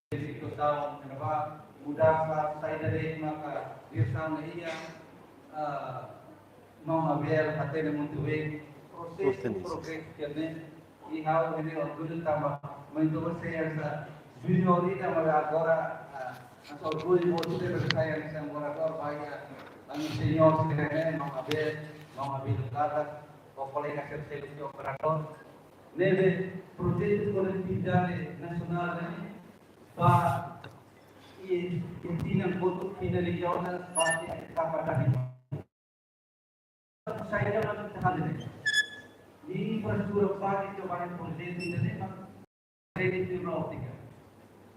situação kenapa mudar sair dari maka dirsam ia mau abel até muito bem processo progresso que e how ele orgulho tambah mencoba saya essa junior ini agora as orgulho você berkaya yang agora bahaya ang senior sini mau abel kata colega serviço operator neve projeto coletividade nacional para intinya untuk finalisasi pasti kapasitas saya dalam tahanan ini infrastruktur pagi coba proyek ini rede fibra óptica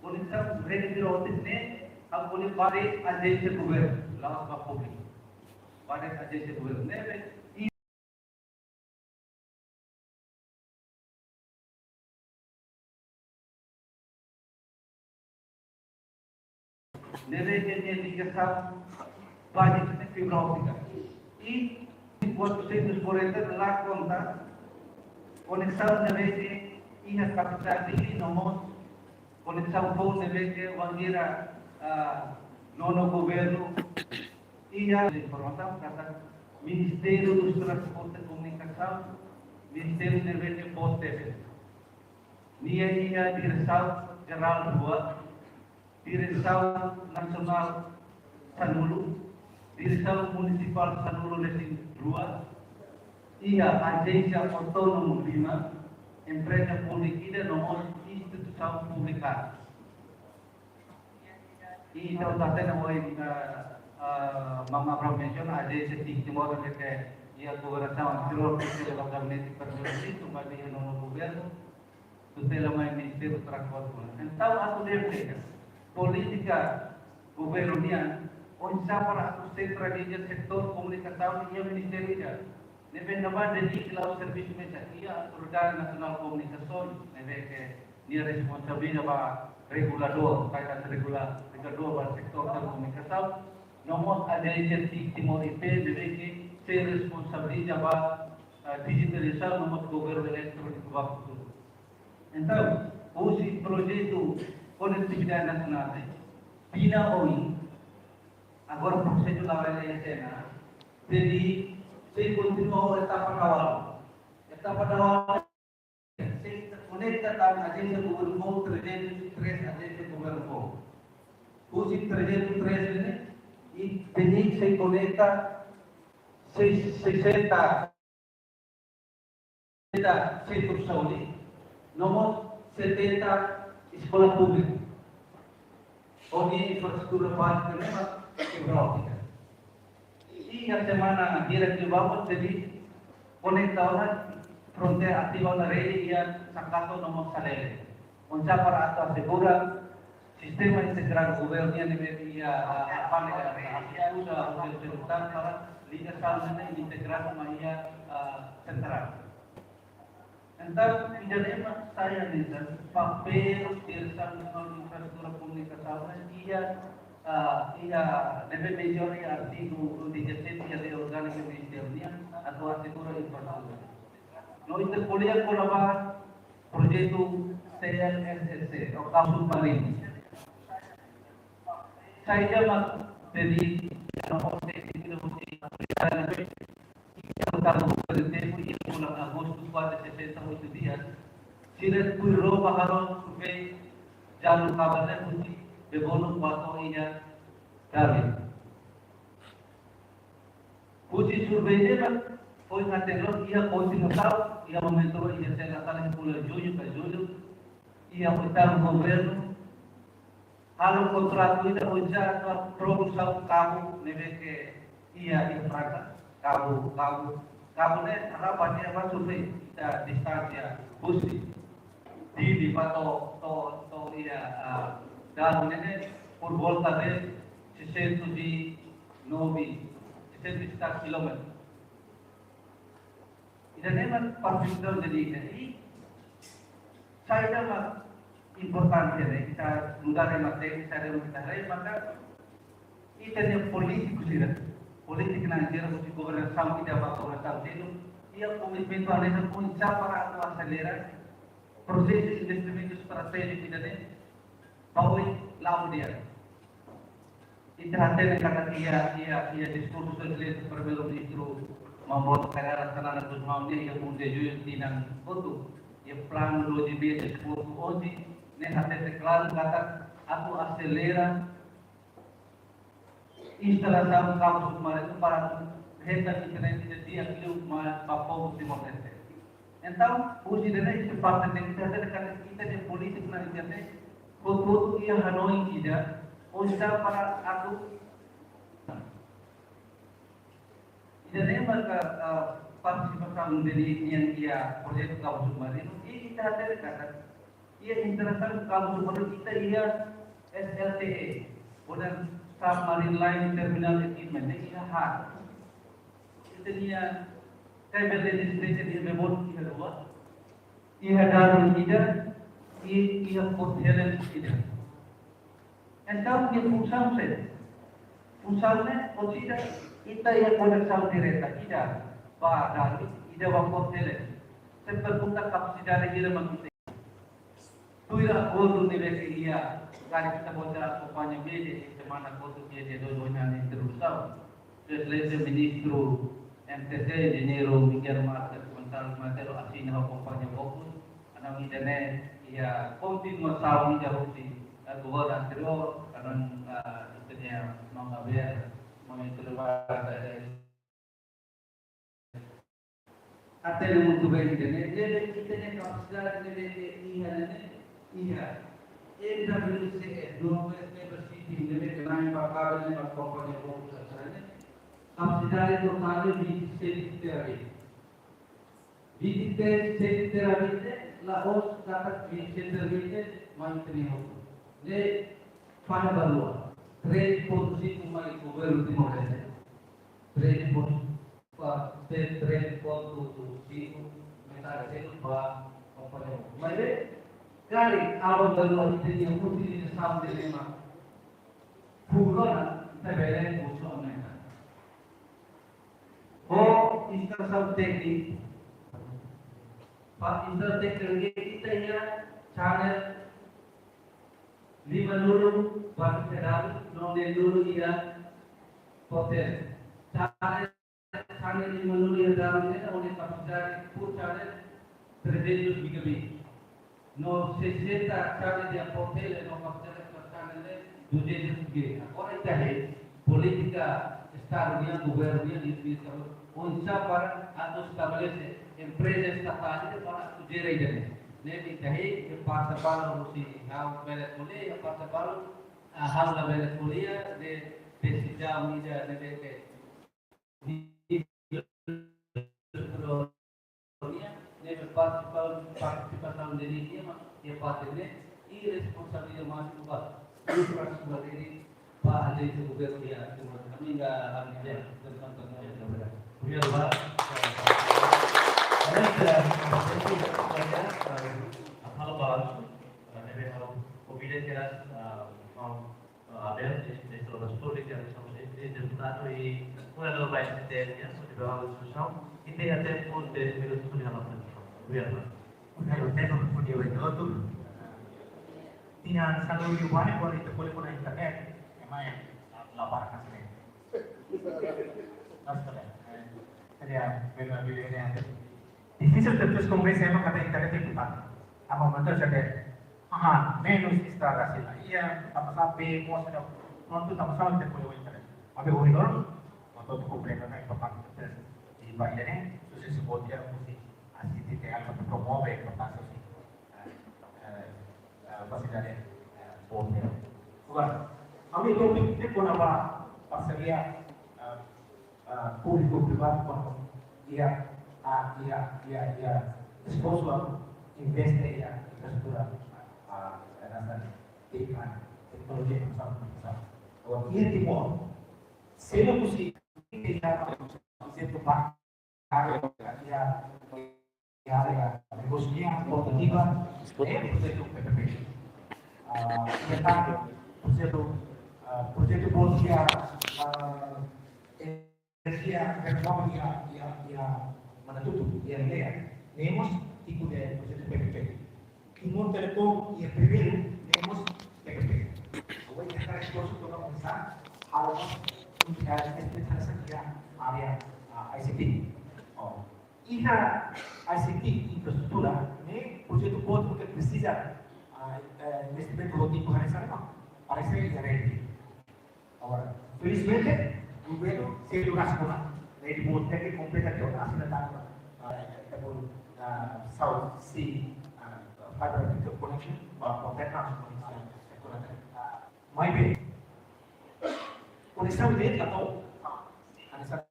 conexão rede fibra óptica ne हम बोले बारे अजय कुबेर लास्ट का पब्लिक बारे अजय कुबेर ने neve que ligação básica de fibra óptica e enquanto centros por entrar lá conta conexão neve que ia capital de nomos conexão com neve que vangira nono governo ia informação kata Ministério dos Transportes e Comunicação Ministério neve que poste ia direção geral buat Direção Nasional Sanulu, Direção Municipal Sanulu Lesin 2, ia Agência Autônoma 5, Empresa Pública e nomor Instituição Pública. E então está tendo Mama Abraham mention Agência Timor Leste e a Governação Anterior do Gabinete Permanente, kembali nono governo, tutela mai Ministério do Transporte. Então, aku dia política governial onde para o centro de setor comunicação e ministério deve nabar dedicar ao serviço mensageria Autoridade Nacional de Comunicação deve que a responsabilidade para regulador kaitan regulador para sektor komunikasi nomor ada inisiatif Timor IP deve que ser responsabilidade para digitalizar nomor governo eletrônico waktu então esse projeto Konektivitas Nasional Bina OI agora prosedur lawan yang sana jadi saya continua etapa awal saya konekta tahun agenda gubernur terjadi stres agenda gubernur uji terjadi stres ini jadi saya konekta saya terus saudi nomor 70 sekolah publik. Ini infrastruktur básica memang fibra óptica. Ini yang semana dia dibangun jadi konektawan frontera aktivan rede yang sangkato nomor salele. Unsa para ato asegura sistema integrado governo yang dia apa negara udah urusan para liga salena integrado mahia sentral. Então, ainda saya lihat papel Direção Nasional de Infraestrutura Comunicação ia deve menjadi artigo 17 ya de orgânica ministerial atau artigo infraestrutura. No interpoliar colaborar projeto CLSC atau Kampus Marin. Saya mak jadi nomor Estamos pelo tempo e por agosto 468 dias. Sila puro baharon supaya jalur kabarnya kunci bebonu kuato iya David. Kunci surveinya kan poin kategori ia kunci notau ia mementoro ia selatan pula Julio ke Julio ia utang governo halo kontratu itu ujar atau produksi kamu nebe ke ia infrastruktur kamu ne apa dia masuk kita distansia busi di pato to ia dan ne football tadi 600 di novi 600 kilometer ini memang perfecto jadi saya mah importante ne kita negara materi saya kita maka itu yang politik sih politik nanti harus governação tidak apa governação itu ia komitmen pada punca para acelera proses investimento estratégico tidak Pauli lau dia. Itrate kata ia diskursus dari perbelum itu membuat karya tanah dan maunya ia pun deju tinang foto ia plan dulu di beda foto oji ne hati teklan kata aku acelera instalação kamu submarino para reta internet dia aquilo mais papo de momento. Então, hoje dene isso parte de kita ada kita de politik na internet foto ia Hanoi ida hoje para aku ida ne maka participação dari yang ia proyek kamu submarino ini kita ada kata ia interesan kamu submarino kita ia SLTE dan submarine line terminal equipment ini hak itu dia cable legislation ini memang ia dua ia dalam ida ia portelen ida então dia fungsinya posida kita ia koneksão direta ida pada ida wa portelen seperti kapasitas dia mengikuti tuira bodo nilai ia kali kita bicara kompanya beda mana foto dia dua-duanya yang terusau Presidente Ministro MTC Engenheiro Miguel Marques Gonçalves Matero asina ho kompanya fokus anang idane ia continuação ida rusi governo anterior kanon istilahnya mengaber mengeluar até muito bem idane ele idane kapasitas iya AWCS, Northwest Neighbor City, nelle grandi papabili nella compagnia pubblica, considerare totale di 16 terapie. Di 16 terapie, la host dapat 16 terapie, manteniamo. Le fanno valore. 3.5 mai cover ultimo mese. 3.5 metà del va compagnia. Ma kali awal dalam itu yang putih di samping lima pulau terbeleng musuh mereka. Oh, instalação teknik, pak instalação teknik kita ya channel lima dulu baru kedal, nol dulu ya hotel. Channel lima dulu ya dalam ini oleh kapasitas full channel 300 gigabit. No 60 channel yang hotel no kapasitas channel 200 gig. Agora ita é política estadual governo ini unsa para atau estabelece empresa estatal para sugerir ini. Nele ita é passa para o si hal beres kuliah passa para hal beres kuliah de decisão ida de nelle partecipazione dell'India e parte i responsabili masuk infrastruktur ini Pak Haji itu governo ya kami nggak ambil tentang tentang biar Pak halo Pak dari Covid jelas ada di seluruh studi yang sama ini deputado e mulai baik dari di bawah susah ini ada pun dari milik studi halaman biar Pak kalau saya punya waktu tinha selalu diwari kalau itu boleh pun internet memang lapar kan sih nastale jadi benar-benar ini ada difícil terus convencer emang kata internet itu Pak apa betul saja menos instalasi iya apa sampai mau sudah nonton sama-sama kita boleh internet tapi orang untuk completar na importante di bagiannya susi sebut dia mesti asli teatro promuove e portare facilitare ponte. Guarda, kami topik ini pun apa parceria público-privado con ia sponsor investe ya infrastruktura dasar teknologi bersama. Kalau ia timur, saya mesti tidak itu Pak ya negosiasi portativa projeto PPP. Projeto Bolsa energia renovável mana tudo yang dia nemos ikut dari projeto PPP. Timur Telecom yang primeiro nemos PPP Kalau especialização de área ICT. Oh. E na ICT, infraestrutura, né, projeto pode porque precisa investimento rotindo realizado, parece ready. Agora, felizmente, o governo se educação lá, ele pode ter que completar que a cidade South Sea fiber optic connection, Vietnam connection, maybe. Conexão dele atau conexão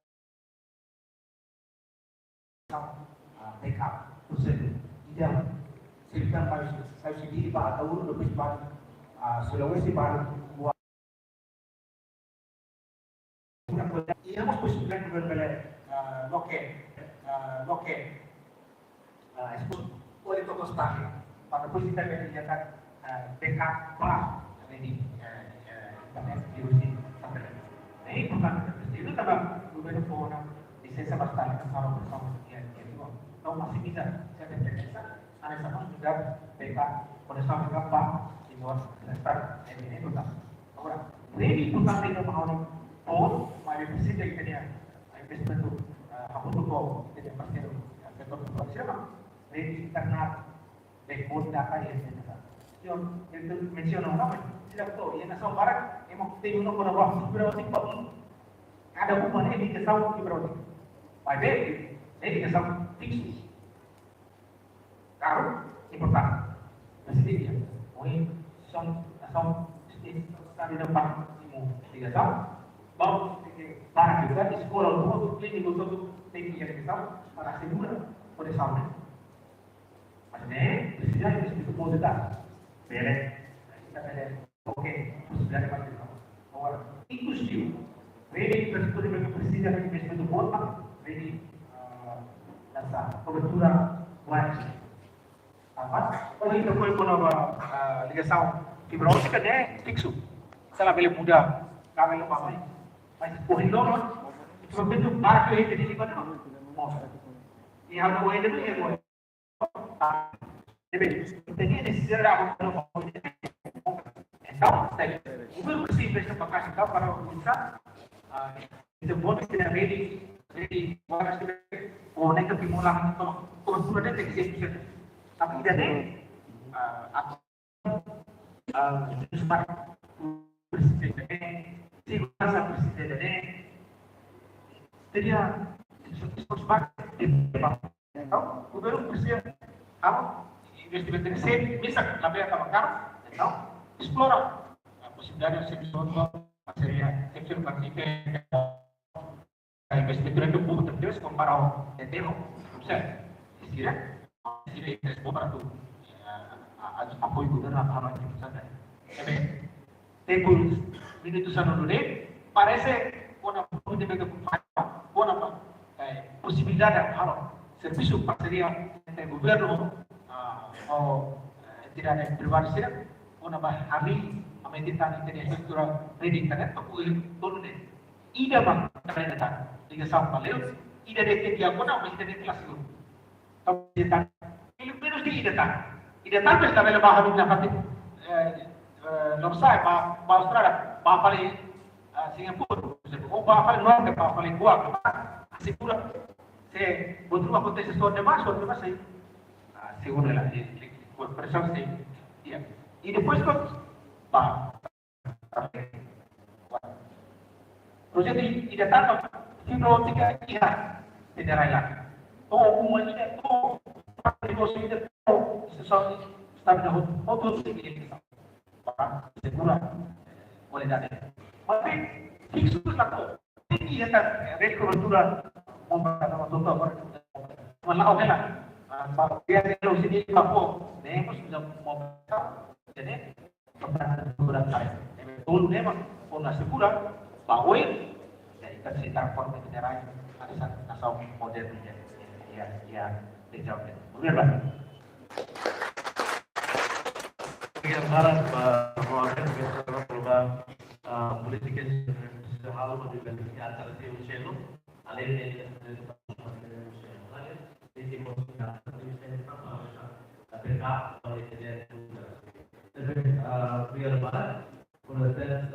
backup prosedur ideal. Sehingga saya sendiri Pak Taur lebih banyak Sulawesi Barat buat ia mas posibilidad de lo que expus oleh tokoh staff pada posisi kita menyatakan backup plus ini internet virus ini. Nah, ini bukan itu tambah gubernur pemenang lisensi bastante kalau bersama sekian juga. Kalau masih bisa saya terpaksa ada sama juga backup pada saat berapa di luar start ini tetap. Ahora, ini bukan tidak mau pun mari bersih dari dia investment itu apa tuh kok tidak pasti sektor profesional dari internet backbone data yang yang itu mention apa tidak tahu yang asal barat emang tim itu pada waktu berarti kok ada hubungannya di kesal berarti baik jadi kesal fix kalau important pasti dia mungkin asal di depan ilmu tiga tahun bau barang juga di sekolah untuk ini untuk tinggi yang kita para segura pada saat maksudnya presiden itu positif beres kita ada oke sudah dapat bahwa inklusif ready bersetuju dengan presiden yang itu positif ready dasar kebetulan wajib apa kalau itu pun ligação fibra óptica né fixo salah pilih muda kami lupa mas corredor itu bentuk barco itu di sini kan e a moeda do ego jadi necessidade então o grupo se investe para cá então para começar itu bonus tidak ready warna oh mereka pimulang kalau sudah ada teknik tapi tidak ada smart presiden segurança presiden teria smart então o governo precisa investimento em sempre misal label kamakar então explora a possibilidade de ser solo seria efeito participe investimento itu butuh terus comparado entero certo kira interesse para tu apoio governo apa yang kita ada tempo minuto sano dulu parece una possibilidad de servicio parceria entre gobierno o entidades privadas una hari amenitas infraestructura de internet aku turun deh ida bang internet tiga sama leo ida de que diagonal internet kelas itu tapi dan ini menos di ida tan pues la baja de la parte non sai ma Australia ma fare Singapura o ma fare Norte ma fare Goa assicura se potrebbe acontecer sorte mais aí seguro la pressão se e depois projeto ida tanto fibra óptica ia federal lá ou uma ida ou negócio ida ou só está na outro segura qualidade. Tapi fixo satu ini ya kan rate cobertura membantu untuk malah oke lah. Dia kalau sini mampu, dia sudah mau jadi pembantu kali. Betul memang pun segura bahwa jadi kan sekitar form negara ada asal modernnya ya dijawab. Benar. Yang barat bahwa perubahan politik hal menjadi acara di Ucelo, alih dari biar barat proses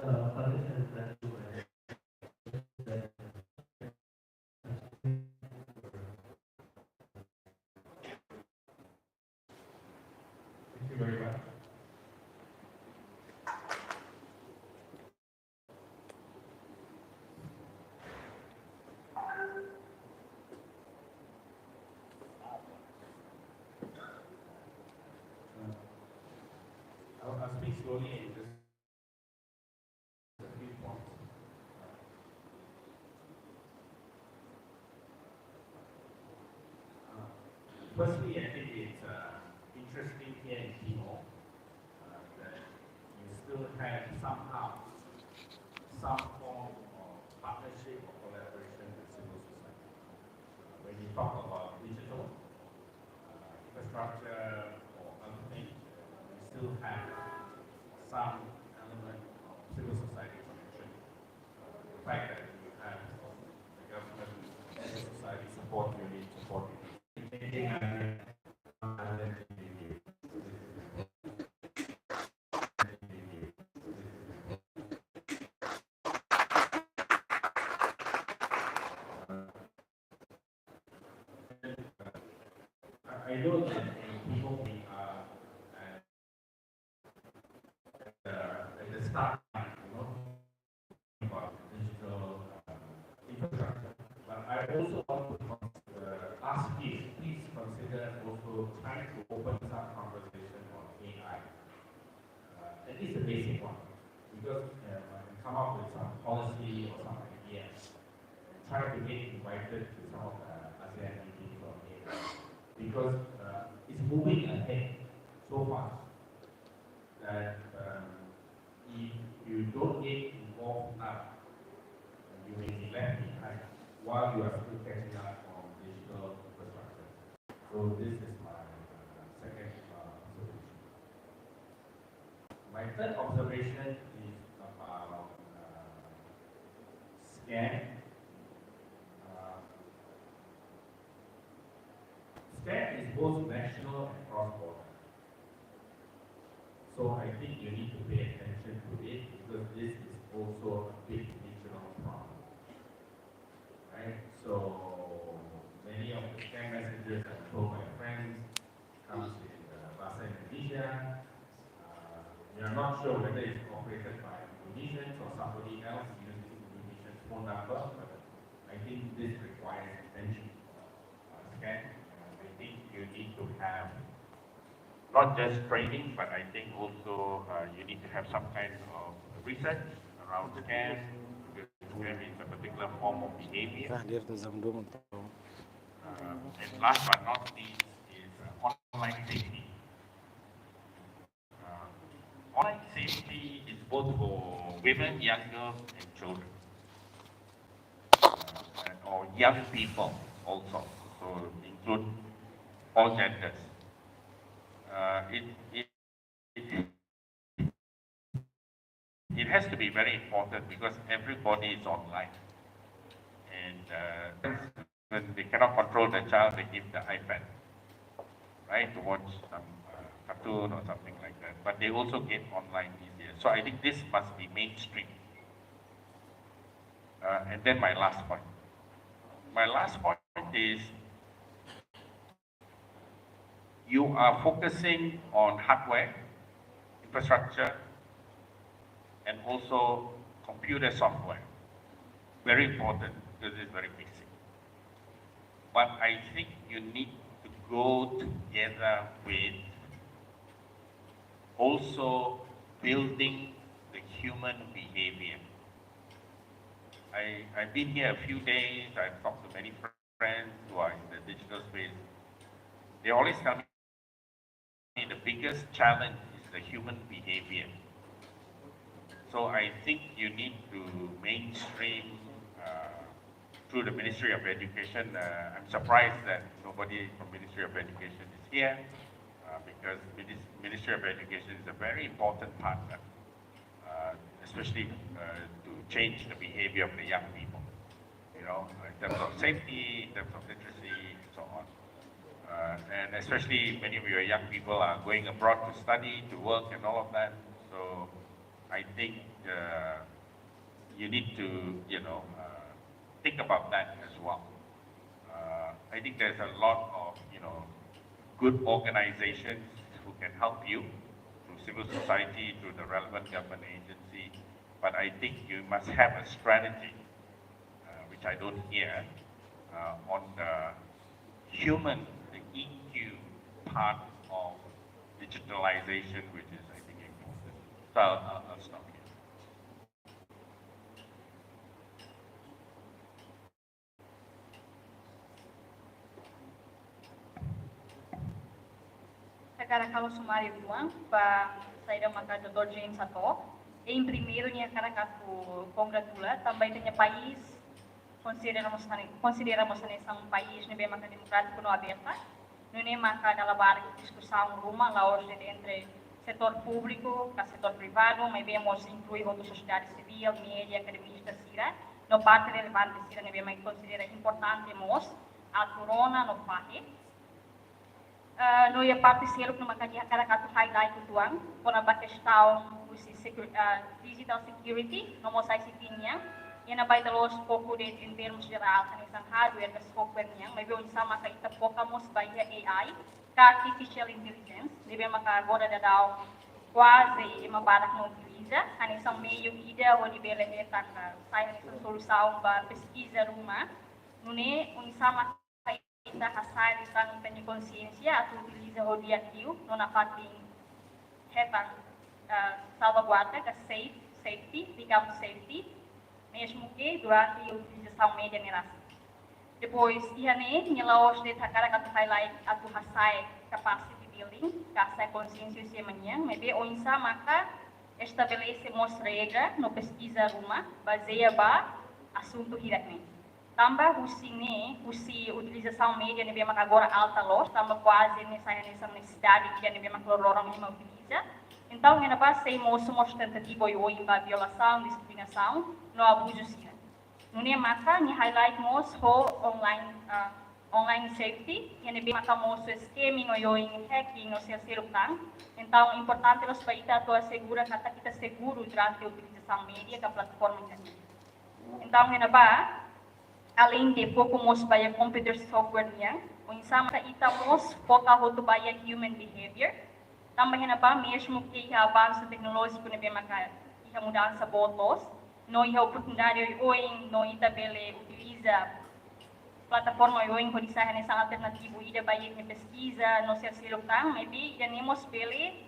slowly and just a few points. Firstly, I think it's interesting here in Timor that you still have somehow some form of partnership or collaboration with civil society. When you talk about digital infrastructure or other things, you still have some element of civil society connection. The fact that you have the government, civil society support unit, support unit. I know that people at the start, about digital infrastructure, but I also want to ask you, please consider also trying to open some conversation on AI. At least the basic one, because I can come up with some policy or some ideas. Try to get invited to some of the ASEAN meetings on AI, because it's moving ahead so fast that if you don't get involved now, you may be left behind while you are still catching up on digital infrastructure. So this is my second observation. My third observation is about SCAN. SCAN is both national and cross-border. So I think you need to pay attention to it, because this is also a big regional problem. Right? So many of the scam messages I've told my friends comes in Bahasa Indonesia. We are not sure whether it's operated by Indonesians or somebody else using Indonesian's phone number, but I think this requires attention. Scan. I think you need to have not just training, but I think also you need to have some kind of research around scam, because scam is a particular form of behavior. And last but not least is online safety. Online safety is both for women, young girls, and children, or young people also, so include all genders. It has to be very important, because everybody is online, and when they cannot control the child, they give the iPad, right, to watch some cartoon or something like that. But they also get online easier. So I think this must be mainstream. And then my last point. My last point is, you are focusing on hardware, infrastructure, and also computer software. Very important, because it's very basic. But I think you need to go together with also building the human behavior. I've been here a few days, I've talked to many friends who are in the digital space. They always tell me the biggest challenge is the human behavior. So I think you need to mainstream through the Ministry of Education. I'm surprised that nobody from Ministry of Education is here, because Ministry of Education is a very important partner, especially to change the behavior of the young people, in terms of safety, in terms of literacy, and so on. And especially many of your young people are going abroad to study, to work, and all of that. So I think you need to, think about that as well. I think there's a lot of, good organizations who can help you through civil society, through the relevant government agency. But I think you must have a strategy, which I don't hear, on the human, the EQ part of digitalization, which is, I think, important. So I'll stop here. Cara kalau sumari buang pa saída maka Dr. James ato em primeiro nia cara kato congratula também tinha país consideramos são país nebe maka democrático no aberta no ne maka dalam bar discussão rumah lá hoje entre setor público com setor privado mas vemos incluir outra sociedade civil mídia academista sira no parte relevante sira nebe mais considera importante mos a corona no país no ia parte selo numa kanya cara kato highlight tuang kona ba questão digital security no mo sai sitinha ia na bay dalos pouco de em termos geral kanisang hardware ka software niya may biyon sama ka ita focus by AI ka artificial intelligence debe maka agora da daw quase mabarak no utiliza kanisang meio ida o libele eta ka sai kanisang solução ba pesquisa rumah nune unisama kita kasar isang itanyo konsensya at utiliza o diatiu no napating hetang salvaguarda ka safety, become safety mesmo que durante a utilização média nerasa. Depois, ihane nilaos de takara katu highlight atu hasai capacity building, kasai consciência semanhã, maybe o insa maka estabelecemos regra no pesquisa rumah baseia ba assunto hirakne. Tambah usi utilização média nebe maka agora alta los, tambah quase nessa necessidade que nebe maka lorong ima utiliza. Então, ainda ba sei somos tentativa o imba violação, discriminação, no abuso sira. Nune maka ni highlight mos ho online safety, que nebe maka mos scamming o hacking o seu serutang. Então, importante los baita to assegura kata kita seguro durante a utilização média da plataforma internet. Então, ainda ba além de pouco mos baya computer software niya, kung sama ka itamos foca hoto baya human behavior, também na ba mesmo que iha avanço tecnológico na bem maka iha mudança botos, no iha oportunidade oing no itabele utiliza plataforma oing ko disahan isang alternativo ida baya ni pesquisa no ser silokang, maybe yanemos pele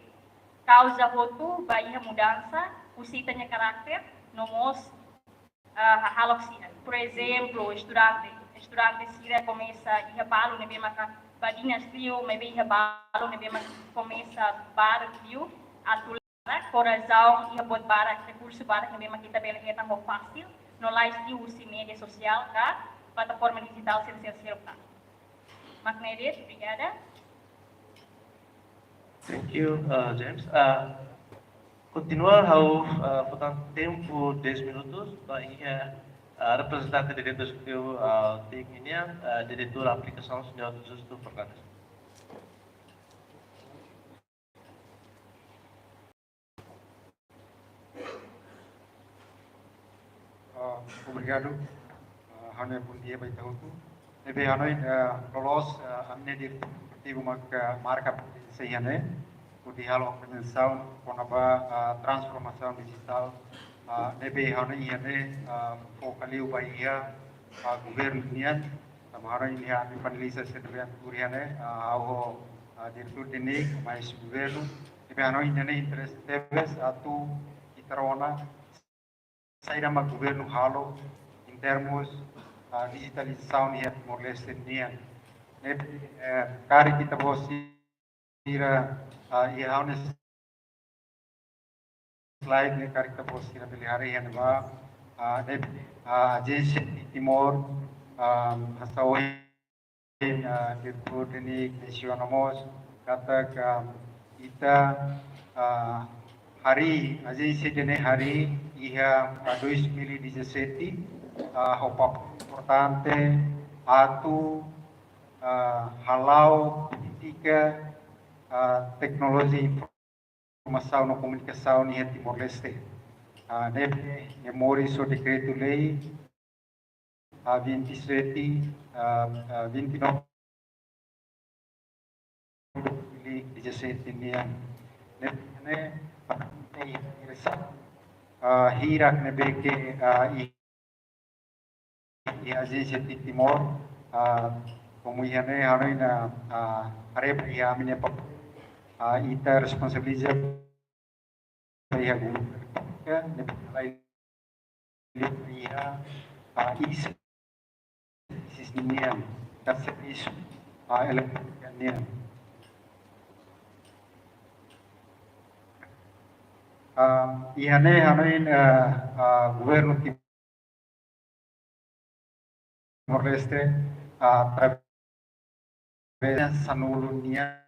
causa hoto baya mudança, usita niya karakter, no mos halok siya. Por exemplo, estudante sira começa a balo nebe maka badinas frio, maybe a balo nebe maka começa bar frio, atulada corazão ia bot barak recurso barak nebe maka kita bela kita mo fácil, no live frio usi media social ka plataforma digital ser ka. Magnedet, obrigada. Thank you, James. Continua portanto, tempo 10 minutos bagi representante diretor executivo técnica, diretor aplicação, Sr. Justo Fernandes. Obrigado. Hanya pun dia baik tahu tu. Tapi hanoi lolos amne di tibu markup sehingga di hal organisação konaba transformação digital nebe hanoi ihane focaliu bahia governo nian hanoi ini ami panelisa sedemikian kuriane au diretor dinik mais governo nebe hanoi ini interest teves atu itarona saída ma governo halo em termos digitalização nian Timor-Leste nian nebe kari kita bosi ira ia honest slide ne karita posira belihari yan ba agência de Timor hasawi dirputini lesionamos kata ita hari agência de hari ia 2017 hopa importante atu halau politika teknologi informação na comunicação em Timor-Leste. Memori so decreto-lei 27, 29 de 2017 niyan. Hirak nebeke i agência de Timor, como ihane hanoi na harap ihamin ita responsabiliza saya guru kan lain dia is sistemnya dasar is elektroniknya ihane hanoin governo Timor Leste através sanulunya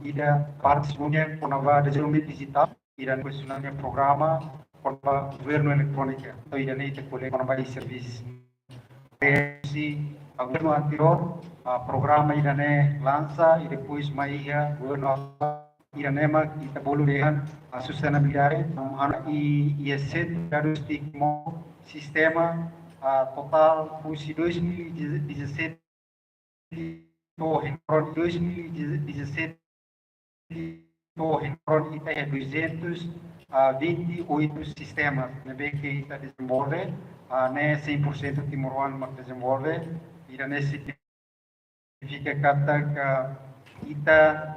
ida parte punya konava desenvolvimento digital ida questionamento programa konava governo eletrônica então ida nem te colhe konava de serviço o governo anterior programa ida ne lança e depois maia governo ida nema kita bolu dengan sustentabilidade e set diagnostic sistema total fungsi 2017 2017 kita é 228 sistemas que kita desenvolve, né 100% Timor-Leste mak desenvolve, e nesse significa que kita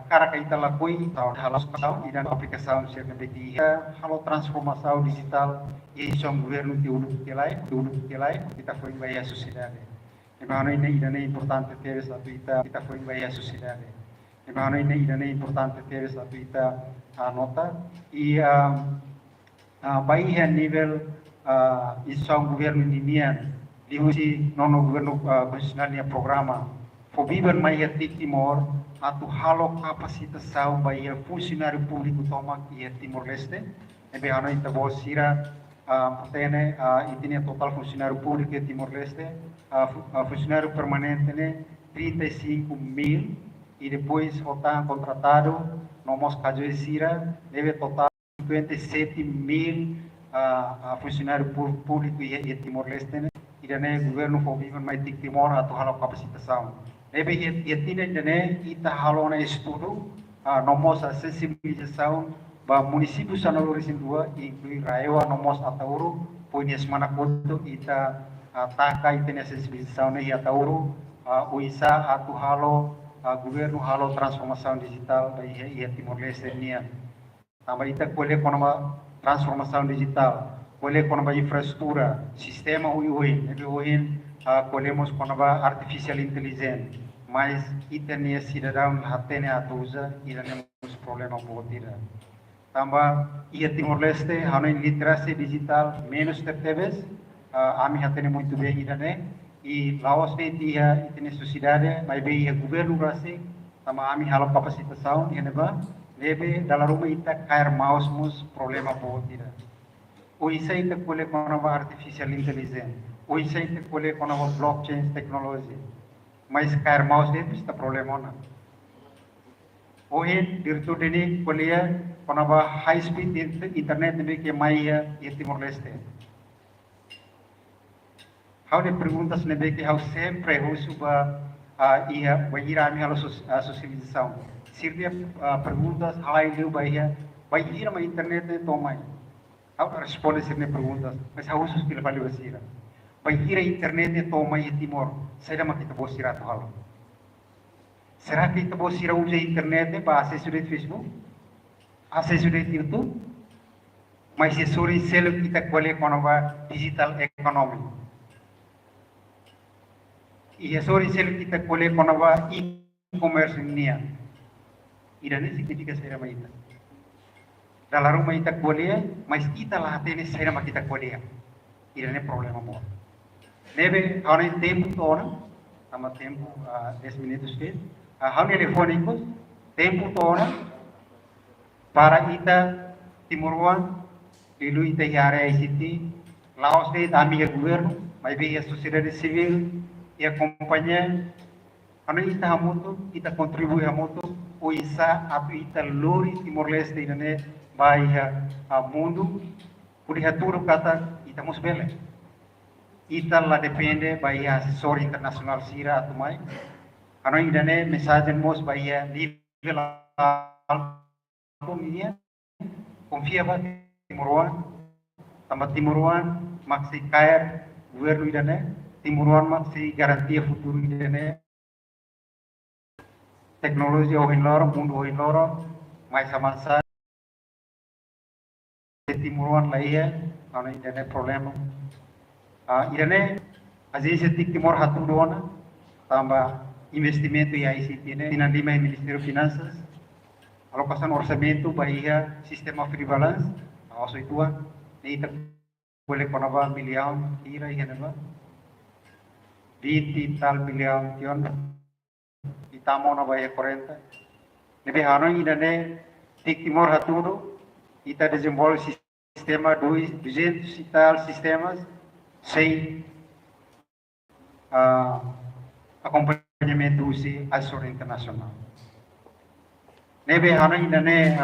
cara que kita lakui halos kau e dan aplicação certa beki halo transformação digital e som governo tiulai kita foi vai a sociedade. Emang ini é importante ter essa kita foi vai a sociedade. Emang ini é importante ter essa nota e vai a nível isso é governo indiano, diusi nono governo constitucional programa, fobiban mai Timor atau halo kapasitação vai funcionário público toma e Timor-Leste, ebe ano ita bosira potene itine total funcionário público de Timor-Leste, funcionário permanente né 35.000 e depois está contratado no mos caso de Sira deve total 57.000 funcionário público e Timor-Leste né e daí governo fobiban mai Timor atau halo kapasitação. Deve itine dene ita halo na estudo nomos sensibilização ba município Sanalores Indua inclui Raewa nomos atauru punya semana koto ita taka itine sensibilização ne atauru uisa atu halo governo halo transformação digital da ia Timor-Leste nia tambah ita boleh konoma transformação digital boleh konoma infraestrutura sistema uin podemos konoma artificial intelligence mas ita nia cidadão hatene atuza ida nemos problema botira tambah ia Timor-Leste hano literasi digital menos tertebes ami hatene muito bem ida ne e Laos de dia itine sociedade mas bem governo brasi tambah ami halo kapasitação ine ba lebe dalam rumah ita cair mausmus problema botira o isa ita kole konova artificial intelligence o isa ita kole konova blockchain technology mas cair maus de está problema na ohin dirtu deni kolia konova high speed internet de que maia e Timor-Leste how de perguntas nebe que how sempre suba ia vai ami halo socialização sirve perguntas high level vai ir ma internet de tomai how responde sirne perguntas mas how susil vale basira vai ir internet de tomai Timor será ma kita bosira to halo será que kita bosira usa internet ba acesso de Facebook acesso de YouTube mas se suri selo kita kole konova digital economy e suri selo kita kole konova e-commerce nia ida ne significa será ma ita dalam rumah ita kole mas ita lah tene será ma kita kole ida ne problema mo nebe hone tempo tona sama tempo 10 minutos que hone telefónicos tempo tona para ita Timor-Leste ilu ita yare ICT Laos de amiga governo mas bem a sociedade civil e a companhia ano ita hamuto ita contribui hamuto o isa atu ita lori Timor-Leste ine baia mundo por haturo kata ita mos bele ita la depende baia assessor internacional sira atu mai ano idane mensagem mos baia nível alto confia ba Timor-Leste tambah Timor-Leste maksi cair governo idane Timor-Leste maksi garantia futuro idane teknologi ohin loro mundo ohin loro mais avançado Timuruan lá ano idane problema. Idane agência de Timor Hatudona, tambah investimento e ICT né, tinha lima em Ministério Finanças, alocação orçamento bahia sistema free balance, also itu kita boleh konaba miliar kira iya naba, 20 tal miliar kion, itamo na bahia 40, nebe hano idane Timor Hatudo, kita desenvolve sistema 200 e tal sistemas sem acompanhamento do Assessor Internacional. Nebe hano idane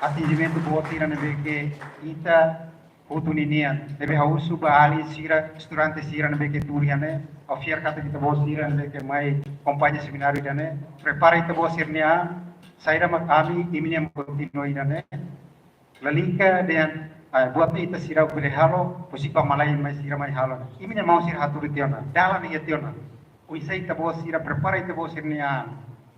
atingimento buat tira nebe ke kita oportunidad nebe hausu ba ali sira estudante sira nebe ke turiane ofiar kata kita bos sira nebe ke mai kompanyi seminário idane prepara kita bos sirnia saya mak kami iminya continue idane lalingka dengan buat kita sira boleh halo posipa malai mai sira mai halo iminya mau sira hatur tiona dalam iya tiona uisai kita bos sira prepara kita bos sirnia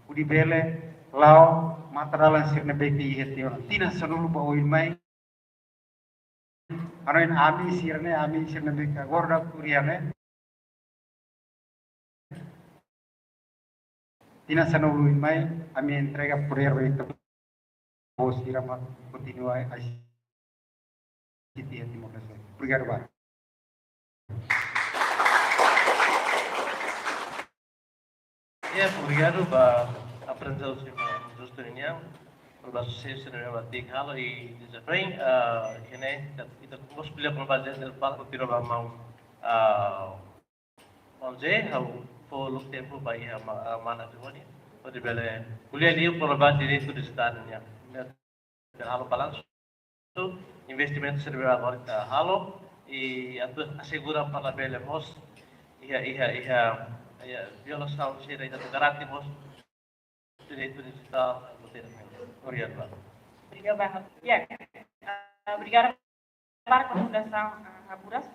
udi bele lao material sirne beki hetiona tina sanulu ba oil mai anoin ami sirne beka gorda kuriane tina sanulu mai ami entrega poder itu bos irama continua a siti Timor Leste. Obrigado, Bar. Ya, obrigado para aprender o justo niya. Berbahasa Indonesia batik halo i desafio ini kita harus pilih pembaca del pak tidak mau onje hau follow tempo bayi mana tu ni pada bela kuliah dia pembaca ini tu disetannya dan halo balance tu investimento serba agora halo e atu assegura para bela mos ia violação de direito do garantia mos direito digital Obrigado, Pak. Ya, obrigado para a Fundação Haburas.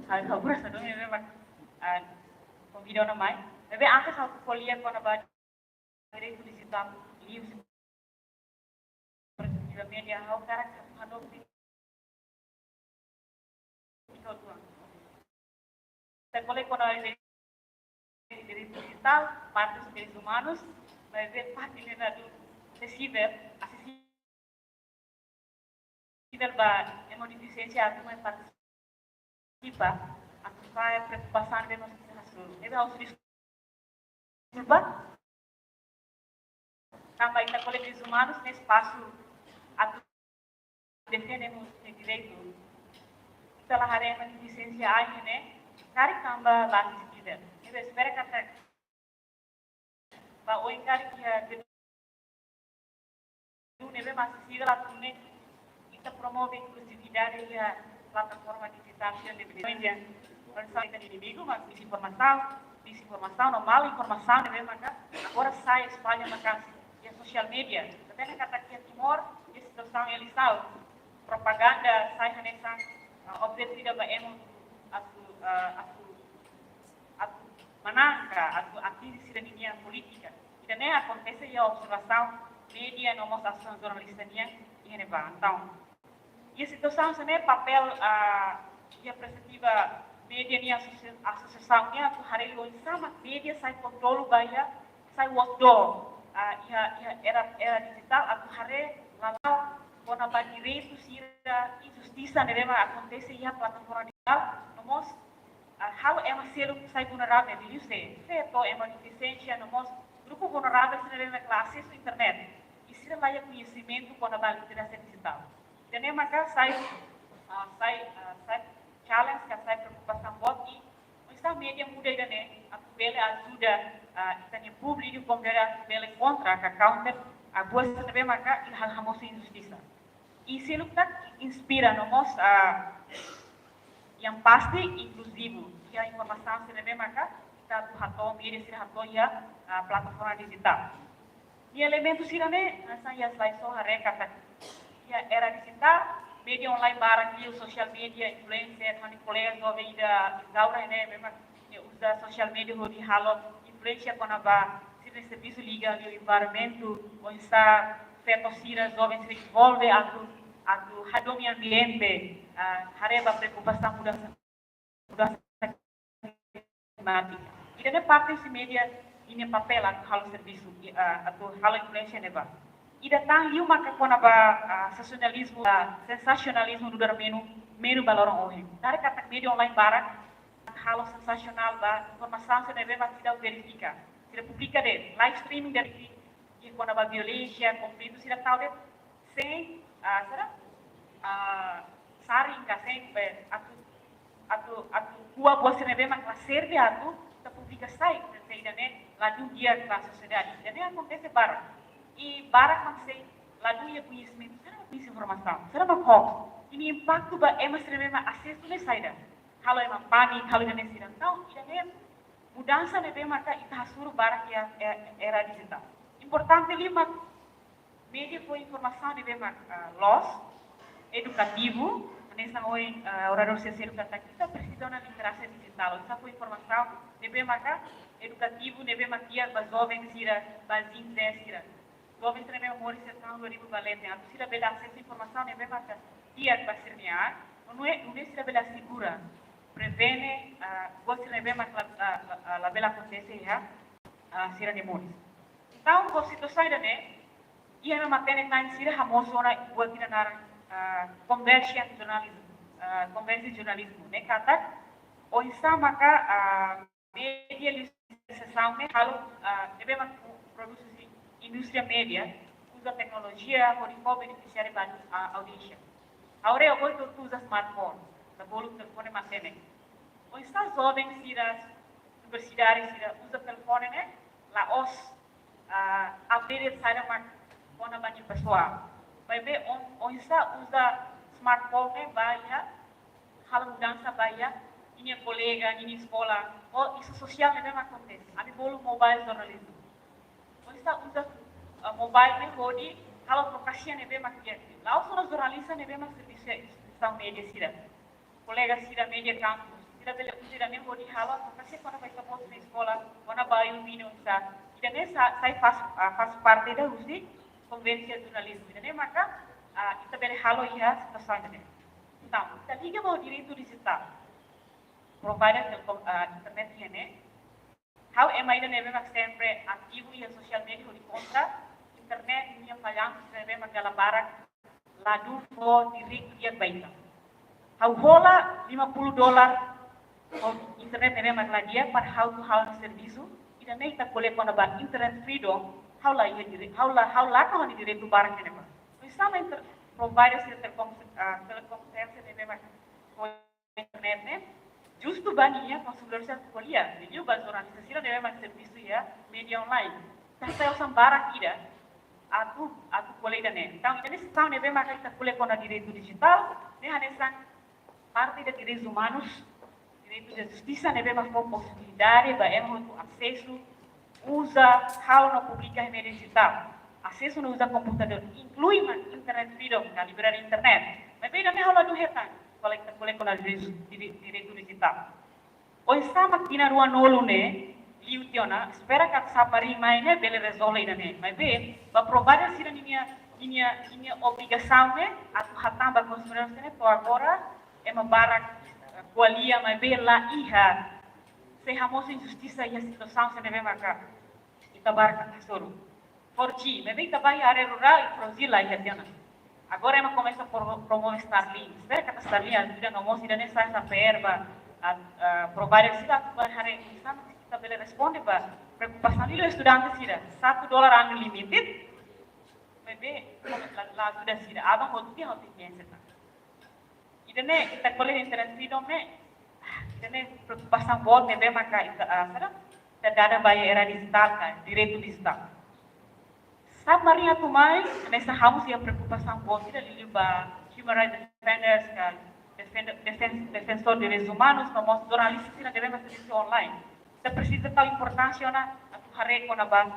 Haburas itu memang convidou na mai. Tapi angka satu kuliah kau nak direito digital livros perspectiva media hau cara hado Saya boleh kau direito digital, parte dos seres humanos, mas é parte do acessível para uma deficiência atuma participa atuma preocupação de nossa situação. Ele harus disculpa. Também está coletivos humanos nesse espaço a defendemos o direito. Então a área de deficiência aí, né? Cari também lá acessível. Ele espera que Pak Oingkar kia gedung nebe masih sila tune kita promove inklusividade e a plataforma digital yang diberikan bersama kita inimigo mas desinformação normal informação nebe maka agora sai espalha maka e social media até kata kia Timor e situação eles tahu propaganda sai hanesa objek tidak baemu manaka atau atividade cidadania política. E nem acontece a observação média na nossa ação jornalista em Reneva. Então, e a situação é papel e a perspectiva média e a associação que hari ini sama média sai controle bahaya sai outdoor era digital atau hari lalau kona direito sira injustiça neva acontece e a plataforma digital nomos hal é uma selo que sai vulnerável de você feito é uma deficiência no nosso grupo vulnerável se na classe acesso à internet e se lá é conhecimento quando a literacia digital dan maka sai challenge que sai preocupação bot e esta mídia muda dan a bela ajuda itanya público como a bela contra a counter a boa também maka hal hamos injustiça e se luta inspira no nosso yang pasti inklusivo, que a informação se deve marcar, está do rato, mídia se rato e a plataforma digital. E elementos sirane, nessa ia slide só a recata, que era digital, mídia online barang e social media, influencer, manipulador, jovem da Gaura, né, mesmo usa social media o de halo, influência quando vai ser serviço liga o environmento, ou está fetos sira, jovens se envolve atu hado meio ambiente, hareba preocupação mudança climática. E também parte desse mídia ini papel atu halo serviço, atu halo influência neba. E datang liu maka kona ba sensasionalismo do dar menu balorong ohem. Dari kata media online barak halo sensasional ba informação se deve mas tidak verifica. Tidak publica de live streaming dari que kona ba violência, conflito se tahu de sem saring ka sem atu gua buat se deve mas serve atu ta publica sai ne ladu dia para a sociedade. E acontece barak. E barak maksai ladu ia conhecimento, será uma informação, será uma hoax. Ini impacto ba emas remema acesso ne saida. Kalau emang panik, kalau ida nesira. Então, ida mudança ne be maka ita hasuru barak ya era digital. Importante lima media foi informação ne be maka loss educativo, nessa oi orador sincero kata kita precisa na literasi digital. Essa foi informação ne be maka educativo ne be makia ba jovem sira, ba zinze sira. Jovens ne be memori setang 2000 balete. Atu sira bela acesso informação ne be maka dia para semear, não é sira bela segura. Prevene, gosto de ver mais a bela acontece já, sira de muros. Então, a situação ainda né, e a matéria na sira famoso na buat kita na conversion jornalismo, né? Kata, o insa maka media licenciação né, halo, deve mas produzir indústria média, usa tecnologia, para beneficiar a audiência. Agora eu vou usar smartphone. Da bolo telefone mantene. O está jovem sira universidade sira usa telefone né? La os update saira mak kona banyak pessoal. Vai ver o está usa smartphone né? Bahia hal mudança bahia ini colega ini escola o isso social né? Acontece. Ami bolo mobile jornalismo. O está usa mobile né? Hodi hal profesia né? Makia. Lá os jornalistas né? Serviço são média sira. Colega sira media campus, sira bela sira nem bodi halo, kasi quando vai para na escola, quando vai o vino sa, ida nem sai faz parte da usi convenção jornalismo, ida nem maka ita bela halo ia situação ida nem. Então, ita liga mau direito digital, provider internet ini, how am I ida nebe mak sempre ativo ia social media di contra internet ini yang paling nebe mak dalam barak ladu for diri dia baik. How rola $50 of internet nebe magla dia para how to how serviço e também está colocando ba internet freedom how la ka ni direito barang nebe ba so sama providers de telecomunicação nebe mag internet ne justo bania consumidor sa kolia video ba jornalisasi nebe mag serviço ya media online tá usam barang ida atu colega ne então ini está nebe mag está colocando direito digital ne hanesan parte de direitos humanos, direito de justiça, neve uma possibilidade, vai ter acesso, usa, how não publica em mídia digital, acesso não usa computador, inclui a internet freedom, a liberdade internet, mas bem também rola do retan, coleta na direito digital. O está máquina rua nolo né, liutiona, espera que a sapari mais né, bele resolve né, mas bem, vai provar assim a minha obrigação né, a tu hatam ba consumidor né, por agora uma barak kualia mas bela iha se hamos injustiça e a situação se deve marcar ita barak kasoro 4G mas bem tabai área rural e frozila iha tiana agora ema começa por promover Starlink espera que a Starlink ajuda no moço e nessa essa perba provider sila bar hare sama kita bela responde ba preocupação do estudante sira $1 unlimited mas bem lá sudah sira abang mau dia harus pengen Idane kita boleh internet freedom ne, idane preocupação boa nebe maka ada bayar era digital kan, direito digital. Sabe marinha tu mais nessa ramos yang preocupação boa tidak liba human rights defenders kan, defensor de direitos humanos, como jornalistas tidak deve fazer isso online. Kita precisa tahu importância na atu hare kona ba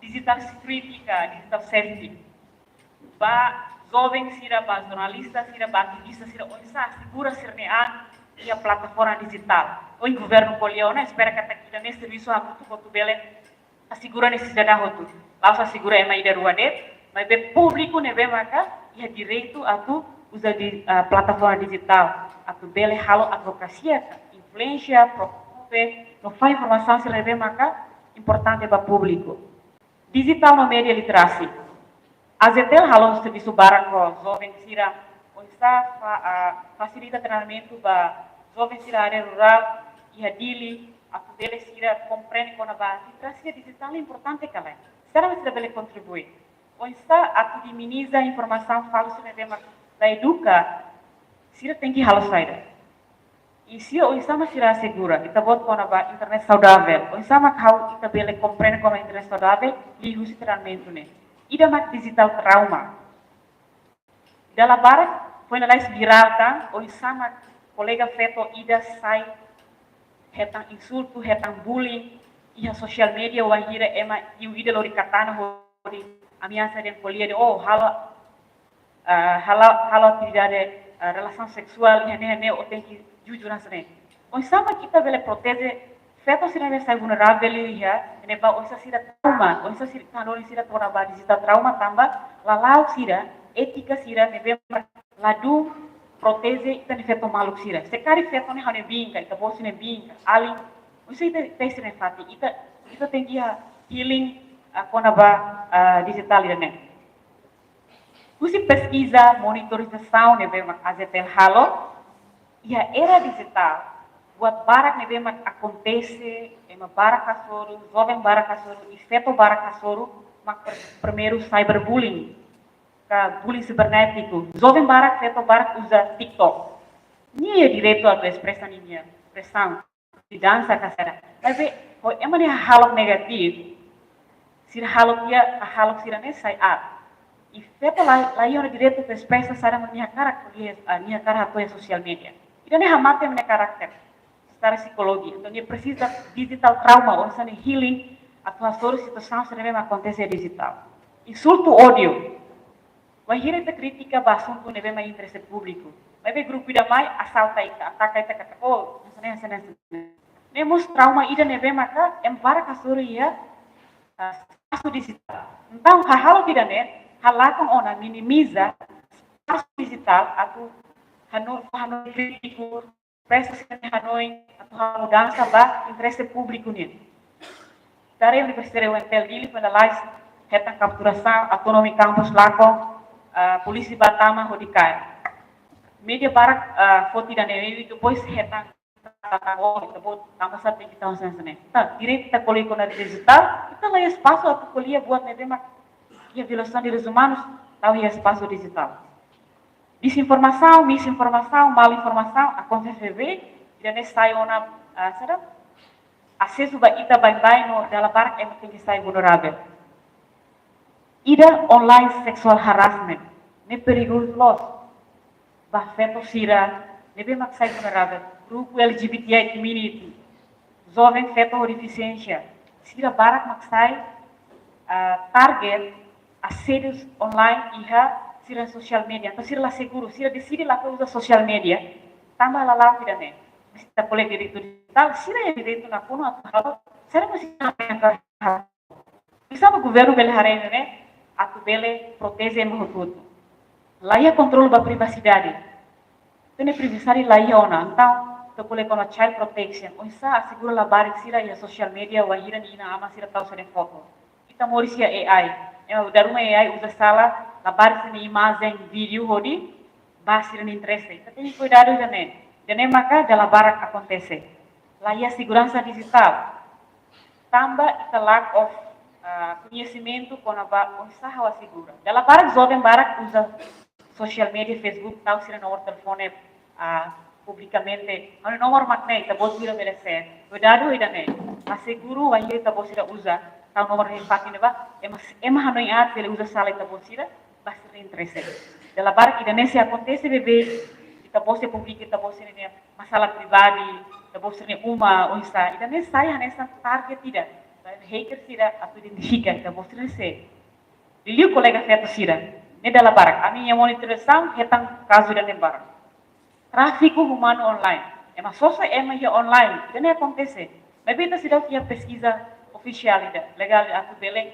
digital security ka, digital safety. Ba jovem sira ba jornalista sira ba ativista sira onsa segura sirnean e a plataforma digital o governo poliona espera que kita nesse serviço hakutu botu bele assegura nesse cidadão hotu lausa segura ema ida ruadet mas bem público nebe maka ia direito atu usa di plataforma digital atu bele halo advocacia influência promove no faz informação se nebe maka importante para público digital no media literasi azetel halo serviço barako jovem sira onsa facilita treinamento para jovem sira área rural ia dili atu bele sira compreende com a literasi digital é importante kala será que bele contribui onsa atu diminiza informação falsa nebe maka da educa sira tem que halo sair e se o sama sira segura kita buat com a internet saudável o sama kau kita bele compreende com a internet saudável li usi treinamento ne ida mak digital trauma dalam barat foi na lais viral kan o sama colega feto ida sai hetang insulto hetang bullying iha social media wahira ema iu ida lori katana hori ameaça de polia de oh halo tidak ada relação sexual hene o tem que jujur nasne o sama kita bele protege feto sira sai vulnerável ia ne ba o sira trauma o sira kanori sira tora ba digital trauma tamba lalau sira etika sira ne be ladu protege ita ne feto maluk sira sekari feto ne hane binka ita bosi ne binka ali o sira teste ne fati ita tem que healing kona ba digital ne Usi pesquisa, monitorização, ne bem azetel halo, e a era digital, buat barak ne bem acontece, ema barak kasoro, jovem barak kasoro, e feto barak kasoro, mak primeiro cyberbullying, ka bullying cibernético, jovem barak, feto barak usa TikTok. Nia direito a expressão nia, expressão de dança kasera. Mas ema ne halo negatif, sir halo dia, halo sira ne sai e feto lá eu direito que expressa sara minha cara apoia social media. Então ne hamate minha karakter, secara psicologia. Então ne precisa digital trauma, ou seja, healing, atuação situação se deve acontecer digital. Insulto, ódio. Vai hira ita crítica basun tu nebe mai interesse público. Vai ver grupo ida mai assalta ita, ataca ita kata oh, nessa. Nemos trauma ida nebe maka embara kasuri ia espaço digital. Então halo tidak ne halakon ona minimiza espaço digital atau hanoi crítico, pressa que hanoi atau mudança ba interesse público ne. Dari Universidade UNTL dili penalais retan capturação autonomi campus lako polisi Batama hodikai. Media barak foti dan ini depois retan oh depois tambah satu kita sana. Tá, direito kita kuliah com digital, kita lá espaço atau kuliah buat nebema a violação de direitos humanos, tal e espaço digital. Desinformação, misinformação, mal informação, acontece ver, e nem sai uma, acesso a ita bem no dalam barang é tem que sair vulnerável. Ida online sexual harassment, ne perigoso, bafeto sira, ne bem mais sai vulnerável. Grupo LGBTI community, jovem feto deficiência, sira barang mais sai target assédios online iha sira social media atau sira lá seguro sira decide lá usa social media tambah lalau tidak ne kita boleh direito digital sira yang direito na kuno atau sira masih yang bisa o governo bele harene ne atau bele protege mahutut laia controle ba privacidade tene privacidade laia ona então tu boleh kono child protection onsa assegura la barik sira ya social media wahira ni ina ama sira tahu sira foto kita mori sia AI daruma AI usa sala labar sini imagem vídeo hodi basir ni interesse tapi cuidado dane maka dalam barak acontece laia segurança digital tambah ita lack of conhecimento com a usaha segura dalam barak jovem barak usa social media Facebook tahu sira nomor telefone publicamente ano nomor makne ita bot sira merecer cuidado dane asseguro wa ita bot sira usa tahu nomor handphone ba ema hanoi at ele usa sala ita bosira basta interesse dalam barak Indonesia acontece bebê ita bosse publica ita bosse ne masalah pribadi ita bosse ne uma onsa Indonesia saya nessa target tidak hacker sira atau identifica ita bosse ne se liu colega feto sira ne dalam barak ami yang monitoração hetang caso dan barak tráfico humano online ema sosai ema ya online ini acontece mas ita sira via pesquisa oficial legal atau beleng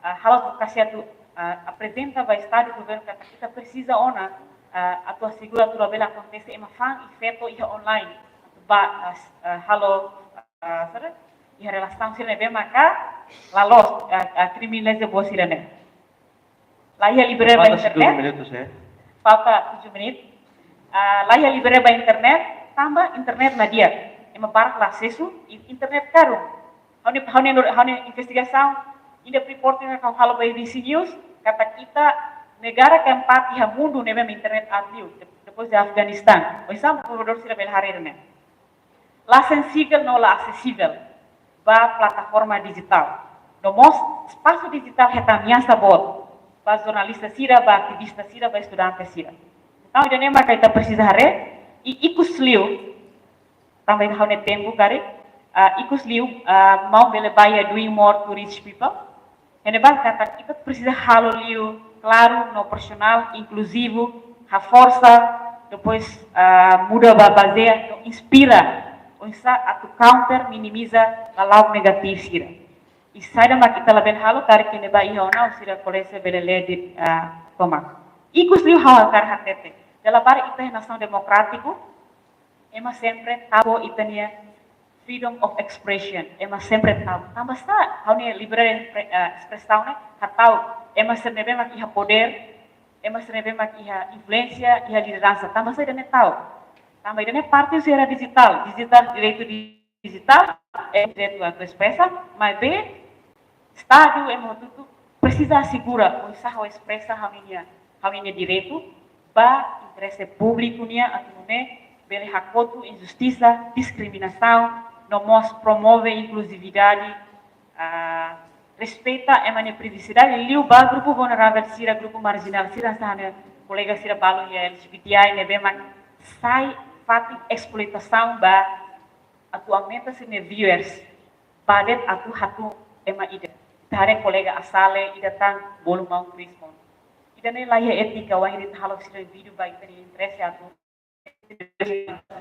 hal advokasi atau apresenta para o Estado e o governo que kita precisa ona a tua segura tu bela acontece ema fan efeito ia online ba halo sara ia relação sira bem maka lalos criminalize boa sira né lá ia liberar ba Falta 2 internet minutos ya. falta 7 menit lá ia liberar ba internet tambah internet na dia ema barak lá acesso internet caro hone investigação ainda reporting na halo ba ABC News kata kita negara keempat yang mundur nebe internet atliu depois de Afghanistan. O sam provedor sira bel harirne. La sensível não la acessível ba plataforma digital. No mos espaço digital heta miasa bot. Ba jornalista sira, ba aktivista sira, ba estudante sira. Então ida nema kita precisa hare e ikusliu também haune tempo kare ikusliu mau bele baya doing more to reach people. Ene ba kata kita precisa halo liu claro, no profissional, inclusivo, a força, depois muda a base, inspira, a tu counter, minimiza a lado negativo, sira. E sai da kita lebih halo, tarik que neba ia ona, sira colese belele de toma. E cusliu hal kar hatete. Dela bar ita nação democrático, ema sempre tabo itania freedom of expression, ema sempre tabo. Tambah sta, hau ne liberdade expressão ne, hatau ema sernebe mak iha poder, ema sernebe mak iha influência, iha liderança. Tambah saya dane tahu. Tambah dane parte era digital, direito digital, direito à tua expressa, mas be Estado ema tudo precisa assegurar o isaho expressa hawinha direito, ba interesse público nia atune bele hakotu injustiça, discriminação, nomos promove inclusividade, respeita emane privacidade, liu ba grupo vulnerável sira, grupo marginal sira, sahane colega sira balu ya LGBTI nebe man sai fati exploitação ba atualmente sine viewers, badet atu hatu ema ide, tare colega asale ida tang bolu mau krismon, ida ne laia etika wa ida halo sira video ba ida ni interesse atu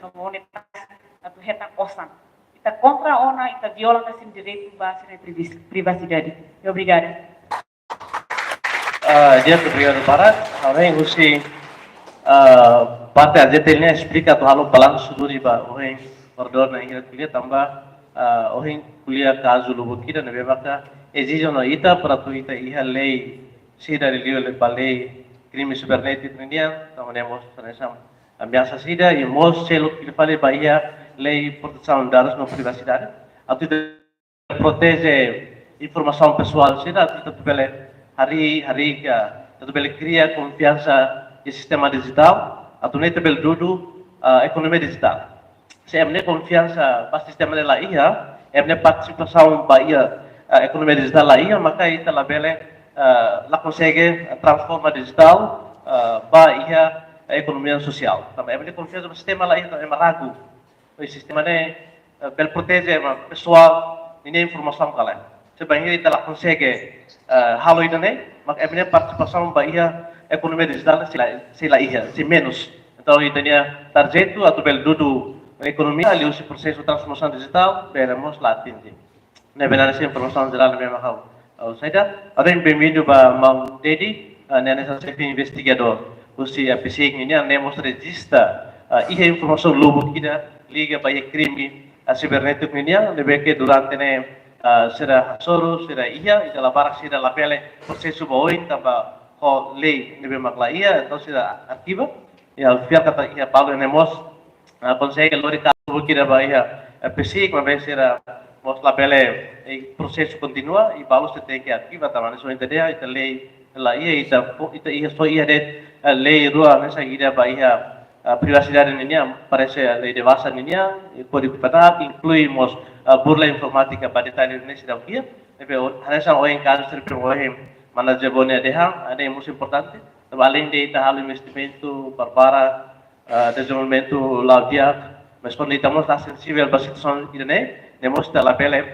no monetas atu hetang osang. Kita contra ona, kita viola assim direito base na privacidade. Obrigada. Dia obrigado para orang usi parte ajetelnya explica tu halo balanço do riba orang ordor na ingat kuliah tambah orang kuliah caso lubu kita na bebaka exige na ita para tu ita iha lei sida lio le balei crime cibernético nian tambah nemos transam ameaça sida e mos selo que fale bahia lei proteção de dados na privacidade, a tu protege informação pessoal, sida tu bele hari que tu bele cria confiança no sistema digital, a tu nete bele dudu economia digital. Se emne confiança para sistema de la ia, emne participação para economia digital la ia, maka ita la bele la consegue transforma digital para economia social. Também emne confiança no sistema la ia, é marago. O sistema ne bel protege pessoal nem informação kala. Sebenarnya ita la consegue halo ita ne, mak emne participação ba ia economia digital sila ia, se menos. Então ita nia target tu atau bel dudu economia ali usi processo transformação digital beremos lá atingir. Ne benar essa informação geral memang kau. Saya ada yang bem-vindo ba Mang Dedi, nene sa investigador. Usi apesig ini ne mos registra ia informação lubu kita liga para crime cibernético niya lebe que durante ne será soro será ia ida la barak será la pele processo boin tamba ko lei nebe makla ia então será ativa e al fiar kata ia palo nemos consegue lori ka kira ba ia pesik mas será mos la pele e processo continua e palo se tem que ativa tamane so entendeu ita lei la ia ita ia so ia de lei rua nessa ida ba ia privacidade ninya parece lei de base ninya código penal incluímos burla informática para detalhe nesse daqui tapi hanya orang caso serve orang manager bonia dehang ada yang muito importante além de ita halo investimento para desenvolvimento laudiak mas quando estamos lá sensível para a situação idane nemos la pele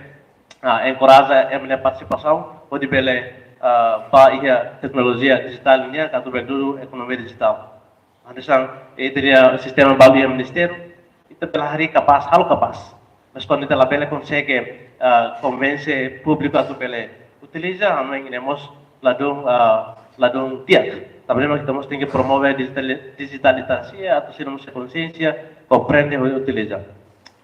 encoraja a minha participação pode bele para tecnologia digital ninya katu dulu ekonomi digital. Hadisang itu dia sistema balu yang ministério itu pela hari capaz, halo capaz. Mas quando ela bela consegue convencer público a tu bele utiliza, amém, nemos ladung tiak. Tapi memang kita mesti promover digitalisasi atau sinema consciência, compreende e utiliza.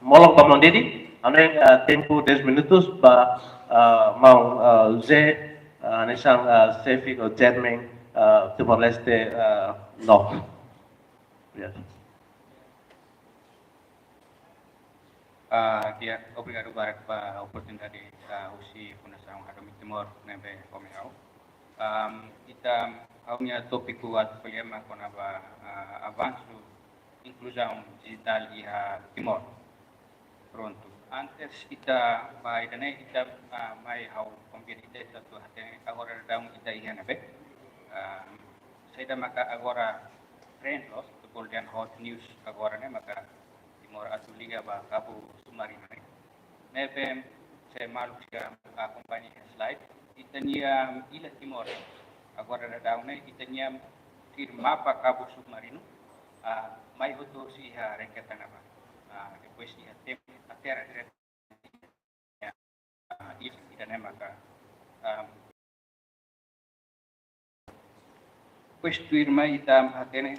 Molok pamang dedi, ane tempo 10 minutos ba mau ze nesang Sefik o Jermeng Timor Leste no. Yes. Dia obrigado para a oportunidade usi Fundação Academy Timor nebe komeu. Kita awalnya tópico at problema com avanço inclusão digital e Timor. Pronto. Antes kita baidane kita mai hau kompetitif satu hati agora daun kita iya nebe. Saya dah maka agora trend los the golden hot news agora ne maka Timor atau liga ba Cabo Submarino ne. Nebe saya malu sia kompani slide kita nia ila Timor. Agora daun ne kita nia firma pa Cabo Submarino mai hoto si reketan apa. Depois ia tempo a terra isso tidak nem maka depois tu irmã ita hatene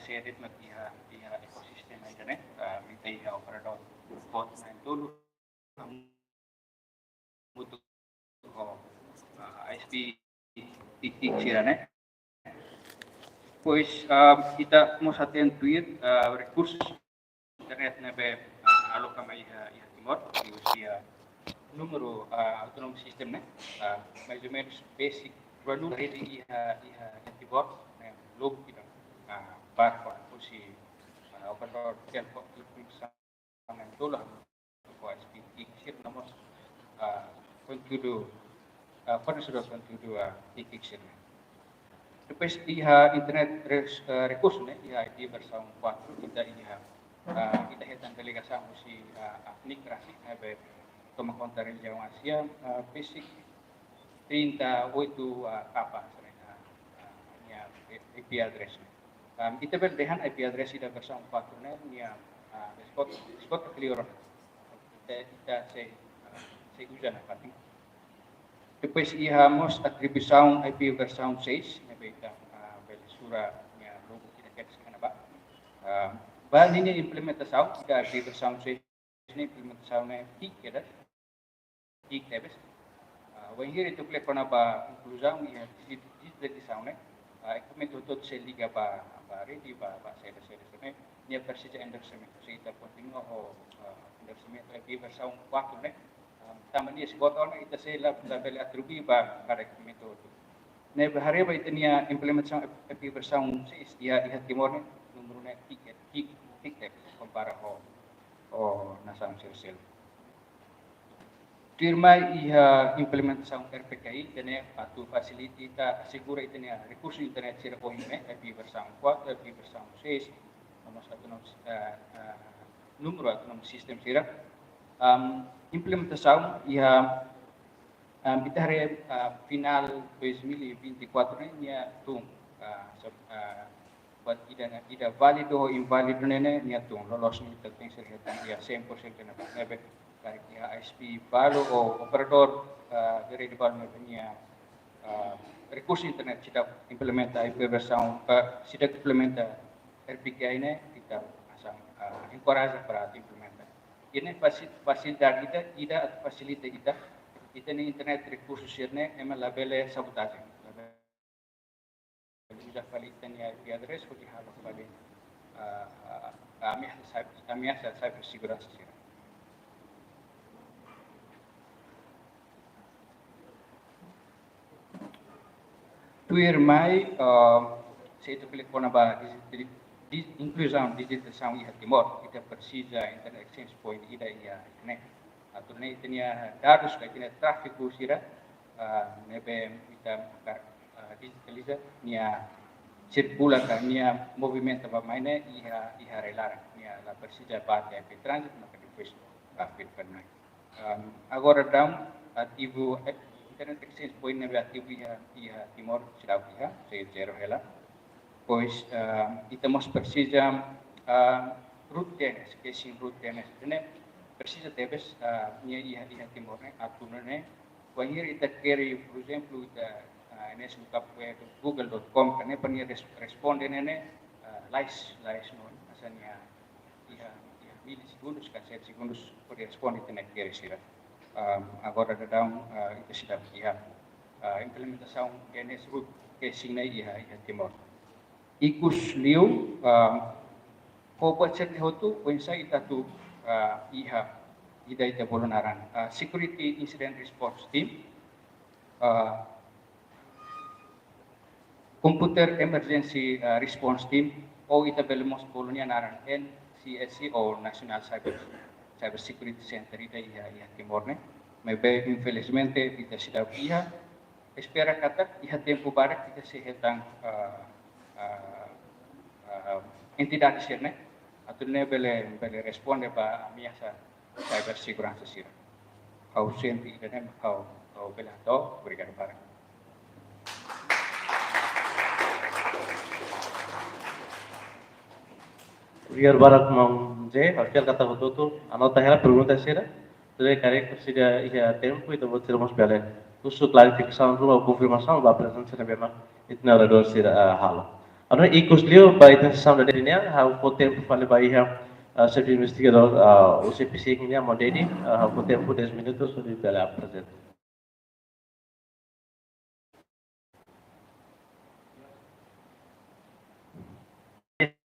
sesedit makia dia ekosistem ita ne minta ia operador bot main dulu mutu ISP titik sirane pois kita mau saten tweet recursos internet nebe aloka mai ia Timor di usia número autonom sistem né mais ou menos basic ranu rede ia Timor né logo kita par para usi operador telco sama dolar ko SPT sir nomor contudo fornecedor contudo titik sir depois ia internet recurso né ia di versão 4 kita ia kita hitan delegação usi migrasi nebe toma conta região Asia basic 38 apa nya IP address kita berdehan IP address ida versão 4 nya spot clear kita se usa na pating depois íamos atribuição IP versão 6 nebe kita sura nya logo kita ke sana ba bahan ini implementação kita di versão 6 ini implementação peak ya peak debes when here itu klik kona ba inclusão e digitalização equipment todo se liga ba ready ba seda né nia persija endorsement kita continua o endorsement IP versão 4 né também esse botão ita se label atribuir ba cada equipment todo né bahare ba ita implementação IP versão 6 ia Timor né número né peak debes compara o nação social firma ia implementação RPKI dan patu facility ta segura itu recurso internet sira kohime IP versão 4 IP versão 6 nomor autonom número autonom sistem sira implementação ia kita hari final 2024 nya tung buat ida valido invalido nene nya tung lolos ni terpeng sira ia 100% na nebe dari ISP baru operador dari di bawah punya recurso internet sudah implementa IP versão sudah implementa RPK ini kita asam encourage para implementa ini fasilitas kita tidak fasilitas kita ini internet recurso sirne emang label sabotase sudah validnya IP address ko dihalo kembali ameaça cybersegurança sira tuir mai saya itu klik kona ba inclusão digitalização ia Timor kita precisa internet exchange point ida ia ne atau ne tenia dados ka tenia tráfego sira nebe kita digitaliza nia circula ka nia movimento ba maine ia relara nia la precisa ba de transit maka depois traffic pernah agora down ativo internet exchange point nebe ativo ia Timor sudah ia zero hela pois kita mos precisa root DNS caching root DNS ne precisa debes ia Timor ne atuna ne when here ita carry por exemplo ita ini buka google.com karena pernah responden ini lais non asalnya milisegundos kan 7 segundos por responder internet kiri sira. Agora dadang itu sudah pihak implementação genes root casing na iha Timor. Ikus liu ko budget ni hotu wensa itatu iha ita bolonaran security incident response team computer emergency response team o ita belemos bolonia naran NCSC o National Cyber Security Center ita iha Timor ne. Maybe infelizmente ita sudah iha espera kata iha tempo barak kita sehetang entidades sirne atune bele responde pa miasa cyber segurança sira kau senti dan kau bela to berikan barang Biar barak manje, harusnya kata betul tu, anak tahera pergunta sira, jadi karek sudah ia tempo itu buat sira mas bela. Tusu clarificação ou confirmação da presença na mesma itu na hora de halo. Agora ikut liu ba intenção da dirinya, how po tempo fale ba ia serviço investigador o CPC que nia modeli, how po tempo 10 minutos sobre bela presente.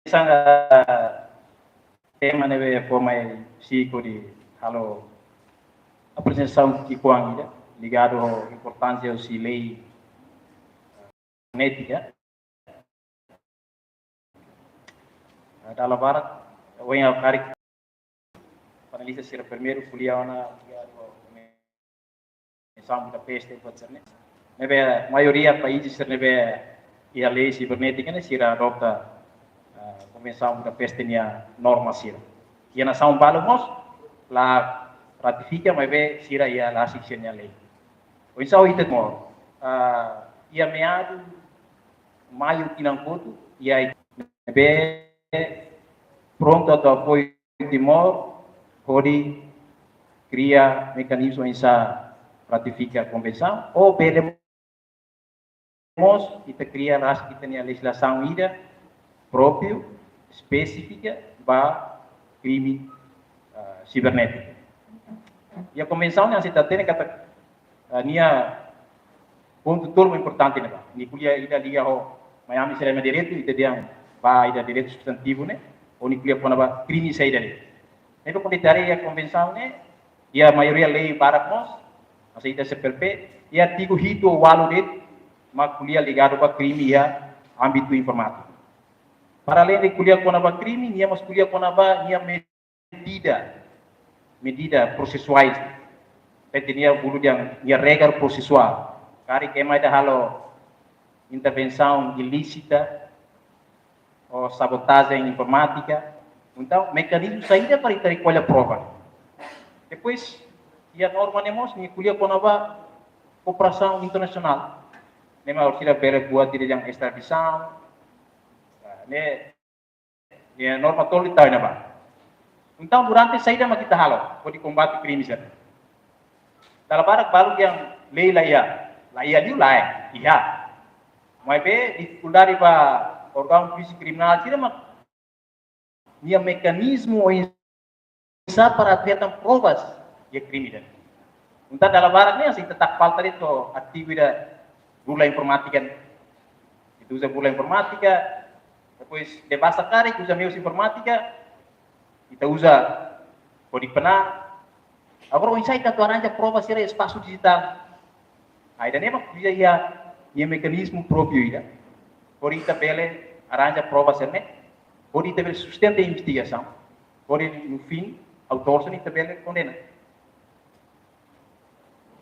Sanga tema neve formai di halo apresentação que coangira ligado à importância da lei genética. Dalam barat, yang kari panelis sira primeiro kuliah na ligado à da peste pode ser, né? Neve maioria países neve a lei cibernética né sira adopta Convenção da Peste nia norma sira. Ia na São Paulo mos la ratifica mas be sira ia la section lei. O insau ite mo ia meado maio kinangkoto ia be pronto do apoio Timor pode criar mecanismo insa ratifica a convenção ou belemos ita cria las kita nia legislação ida próprio específica para crime cibernético. E a convenção yang kita tem kata nia ponto turmo importante né, ni kuliah ida liga ho Miami serema direito ida dia ba ida direito substantivo né, ou ni kuliah pona ba crime saída né. Então quando tare a convenção né, e a maioria lei para nós, mas ida CPLP e artigo hito o walo det, ma kuliah ligado ba crime ya âmbito informático. Para além de kuliah konaba crime, nia mas kuliah konaba nia medida processuais. Nia bulu yang nia regra processual. Kari kemai da halo intervenção ilícita ou sabotagem informática. Então, mecanismo saída para ter qual a prova. Depois, ia norma nemos ni kuliah konaba cooperação internacional. Nema orkira bere buat tidak yang extradição. Ne norma tol tahu na ba. Então durante saída makita halo pode combate crimes ya. Dalam barak baru yang lei laya liu lai iya. Mai be dificuldade ba órgão polícia criminal tira mak nia mecanismo insa para apresentar provas de crime dan. Então dalam barak ni asing tetap falta itu atividade bula informatika. Itu usa bula informatika. Depois de basta cari usa meios informática, kita usa kode penal. Agora o insight tu aranja prova sira espaço digital. Aí daí mak dia ia mecanismo próprio ida. Kode ita bele aranja prova sira né. Kode ita bele sustenta a investigação. Kode no fim autor ita bele condena.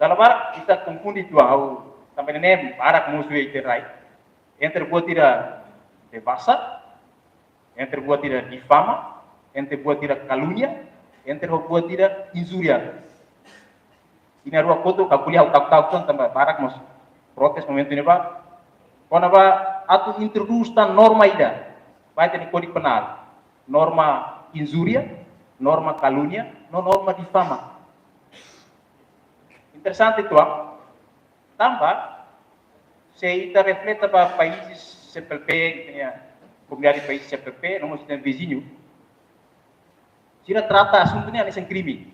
Dalam bar kita confunde tu au também nem para como suai terai. Entre buat tidak debasa, entre buat tidak difama, entre buat tidak calúnia, entre buat tidak injuria. Ini arwah koto kakuliah utak-utak tambah barak mas protes momento ini pak. Kona ba atu introduz tan norma ida, baik ni kode penal, norma injuria, norma calúnia, no norma difama. Interessante itu tambah se ita reflete para países CPLP, comunidade de países CPLP, não mostra vizinho, tira trata assunto ni anisan crime.